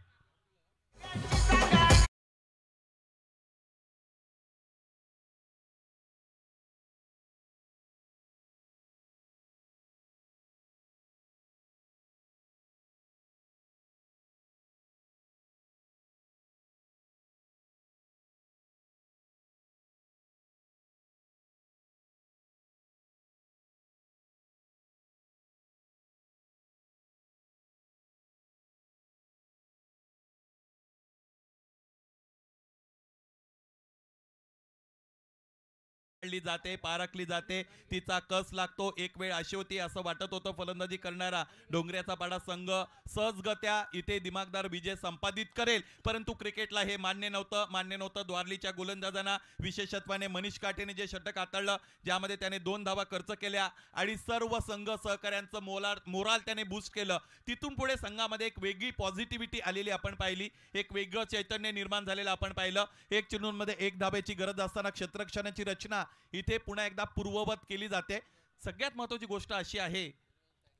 जाते, पारखली जाते, तिचा कस लागतो. एक वेळ अशी होती असं वाटत होतं फलंदाजी करणारा डोंगऱ्याचा पाडा संघ सहजगत्या इथे दिमागदार विजय संपादित करेल, परंतु क्रिकेटला हे मान्य नव्हतं. द्वारलीच्या गोलंदाजांना, विशेषत्वाने मनीष काठेने जे षटक हाताळलं, ज्यामध्ये त्याने 2 धावा खर्च केल्या आणि सर्व संघ सहकाऱ्यांचं मोराल त्याने बूस्ट केलं. तिथून पुढे संघामध्ये एक वेगळी पॉझिटिव्हिटी आलेली आपण पाहिली. एक वेगळं चैतन्य निर्माण झालेलं आपण पाहिलं. 1 चेंडूंमध्ये 1 धाब्याची गरज असताना क्षेत्ररक्षणाची रचना इथे पुन्हा एकदा पूर्ववत केली जाते. सगळ्यात महत्त्वाची गोष्ट अशी आहे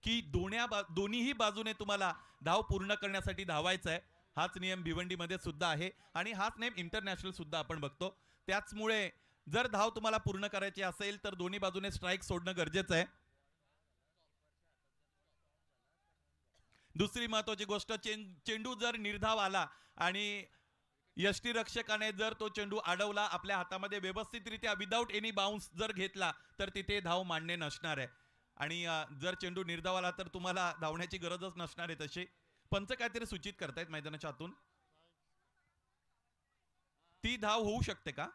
की दोन्हीही बाजूने तुम्हाला धाव पूर्ण करण्यासाठी धावायचं आहे. हाच नियम भिवंडीमध्ये सुद्धा आहे आणि हाच नियम इंटरनॅशनल सुद्धा आपण बघतो. त्याचमुळे जर धाव तुम्हाला पूर्ण करायची असेल तर दोन्ही बाजूने स्ट्राईक सोडणं गरजेचं आहे. दुसरी महत्त्वाची गोष्ट, चेंडू जर निर्धाव आला आणि यष्टीरक्षकाने जर तो चेंडू अडवला आपल्या हातामध्ये व्यवस्थितरित्या विदाऊट एनी बाउन्स जर घेतला तर तिथे धाव मान्य नसणार आहे. आणि जर चेंडू निर्धाव आला तर तुम्हाला धावण्याची गरजच नसणार आहे. तशी पंच काहीतरी सूचित करतायत मैदानाच्या आतून. ती धाव होऊ शकते का?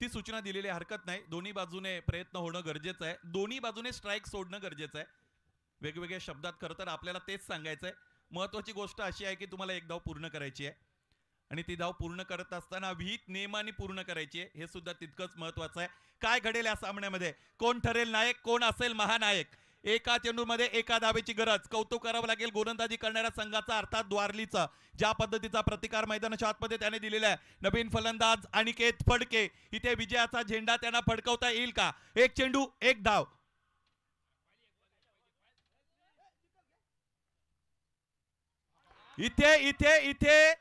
ती सूचना दिलेली हरकत नाही. दोन्ही बाजूने प्रयत्न होणं गरजेचं आहे. दोन्ही बाजूने स्ट्राईक सोडणं गरजेचं आहे. वेगवेगळ्या शब्दात खरं तर आपल्याला तेच सांगायचं आहे. महत्वाची गोष्ट अशी आहे की तुम्हाला 1 धाव पूर्ण करायची आहे आणि ती धाव पूर्ण करत असताना विहित नियमाने पूर्ण करायची आहे. हे सुद्धा तितकंच महत्वाचं आहे. काय घडेल या सामन्यामध्ये? कोण ठरेल नायक? कोण असेल महानायक? एका चेंडूमध्ये 1 धावेची गरज. कौतुक करावं लागेल गोलंदाजी करणाऱ्या संघाचा, अर्थात द्वारलीचा. ज्या पद्धतीचा प्रतिकार मैदानाच्या आतमध्ये त्याने दिलेला आहे. नवीन फलंदाज अनिकेत फडके. इथे विजयाचा झेंडा त्यांना फडकवता येईल का? 1 चेंडू 1 धाव. इथे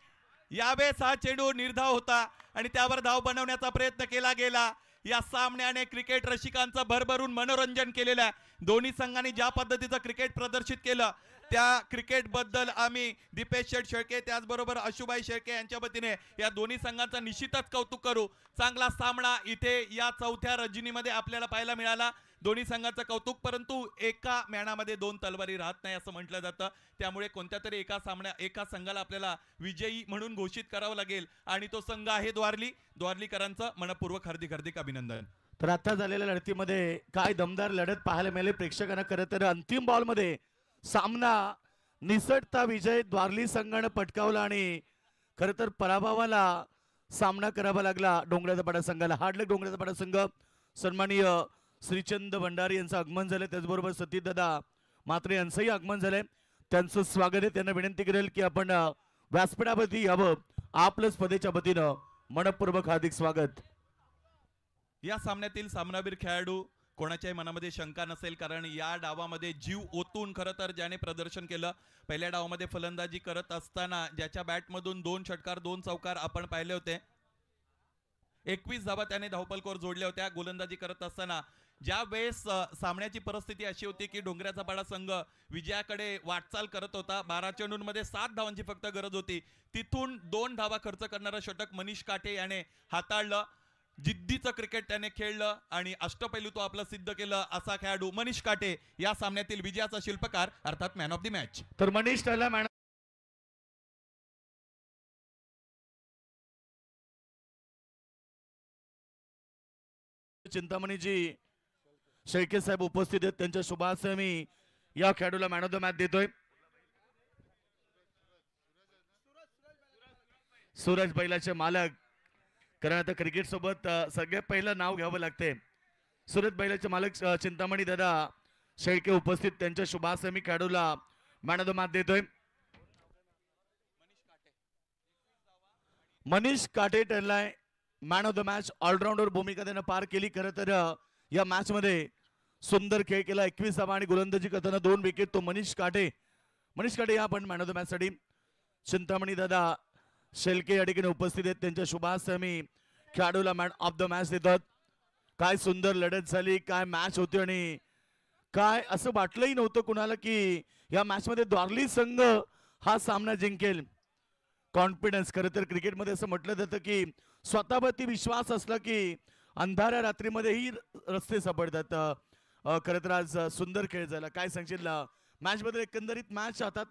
यावेळेस हा चेंडू निर्धाव होता आणि त्यावर धाव बनवण्याचा प्रयत्न केला गेला. या सामन्याने क्रिकेट रसिकांचं भरभरून मनोरंजन केलेलं आहे. दोन्ही संघांनी ज्या पद्धतीचं क्रिकेट प्रदर्शित केलं त्या क्रिकेट बद्दल आम्ही दीपेश शेठ शेळके त्याचबरोबर अशुभाई शेळके यांच्या वतीने या दोन्ही संघांचं निश्चितच कौतुक करू. चांगला सामना इथे या चौथ्या रजनीमध्ये आपल्याला पाहायला मिळाला. दोन्ही संघाचं कौतुक, परंतु एका म्याणामध्ये दोन तलवारी राहत नाही असं म्हटलं जातं. त्यामुळे कोणत्या तरी एका संघाला आपल्याला विजयी म्हणून घोषित करावं लागेल आणि तो संघ आहे द्वारलीकरांचं मनपूर्वक हार्दिक अभिनंदन.
तर आता झालेल्या लढतीमध्ये काय दमदार लढत पाहायला मिळाली प्रेक्षकांना. खरं तर अंतिम बॉल मध्ये सामना निसटता विजय द्वारली संघानं पटकावला आणि खरं तर पराभवाला सामना करावा लागला डोंगराचा पाडा संघाला. हार्डलक डोंगराचा पाडा संघ सन्माननीय श्रीचंद भंडारी यांचं आगमन झालं, त्याचबरोबर सतीदादा मात्रे यांचंही आगमन झालंय. त्यांचं स्वागत आहे. त्यांना विनंती करेल की आपण व्यासपीठावरती यावं. आपलं स्पर्धेच्या वतीनं मनपूर्वक हार्दिक स्वागत.
या सामन्यातील सामनावीर खेळाडू कोणाच्याही मनामध्ये शंका नसेल, कारण या डावामध्ये जीव ओतून खरं तर ज्याने प्रदर्शन केलं. पहिल्या डावामध्ये फलंदाजी करत असताना ज्याच्या बॅटमधून 2 षटकार 2 चौकार आपण पाहिले होते. 21 धावा त्याने धावपलकोर जोडल्या होत्या. गोलंदाजी करत असताना ज्या वेळेस सामन्याची परिस्थिती अशी होती की डोंगराचा पाडा संघ विजयाकडे वाटचाल करत होता, 12 चेंडूंमध्ये 7 धावांची फक्त गरज होती, तिथून 2 धावा खर्च करणारं षटक मनीष काटे याने हाताळलं. जिद्दीचं क्रिकेट त्याने खेळलं आणि अष्टपैलू तो आपलं सिद्ध केलं. असा खेळाडू मनीष काटे या सामन्यातील विजयाचा शिल्पकार अर्थात मॅन ऑफ द मॅच.
तर मनीष ठरला मॅन चिंतामणीजी शेळके साहेब उपस्थित आहेत. त्यांच्या शुभाशय मी या खेळाडूला मॅन ऑफ द मॅच देतोय. सूरज बैलाचे मालक, कारण आता क्रिकेट सोबत सगळ्यात पहिलं नाव घ्यावं लागते. सूरज बैलाचे मालक चिंतामणी दादा शेळके उपस्थित, त्यांच्या शुभाशय मी खेळाडूला मॅन ऑफ द मॅच देतोय. मनीष काटे ठरलाय man of the match. Allrounder भूमिका त्यानं पार केली. खरं तर या मॅच मध्ये सुंदर खेळ केला. 21 धावा आणि गोलंदाजी करताना 2 विकेट. तो मनीष काटे या पण मॅन ऑफ द मॅच साठी चिंतामणी दादा शेळके या ठिकाणी उपस्थित आहेत. त्यांच्या शुभाशय मी खेळाडूला मॅन ऑफ द मॅच देतात. काय सुंदर लढत झाली, काय मॅच होती आणि काय असं वाटलंही नव्हतं कुणाला की या मॅच मध्ये द्वारली संघ हा सामना जिंकेल. कॉन्फिडन्स, खरं तर क्रिकेटमध्ये असं म्हटलं जातं की स्वतःवरती विश्वास असला की अंधाऱ्या रात्रीमध्येही रस्ते सापडतात. खरं तर आज सुंदर खेळ झाला. काय सांगशील मॅच बद्दल? एकंदरीत मॅच हातात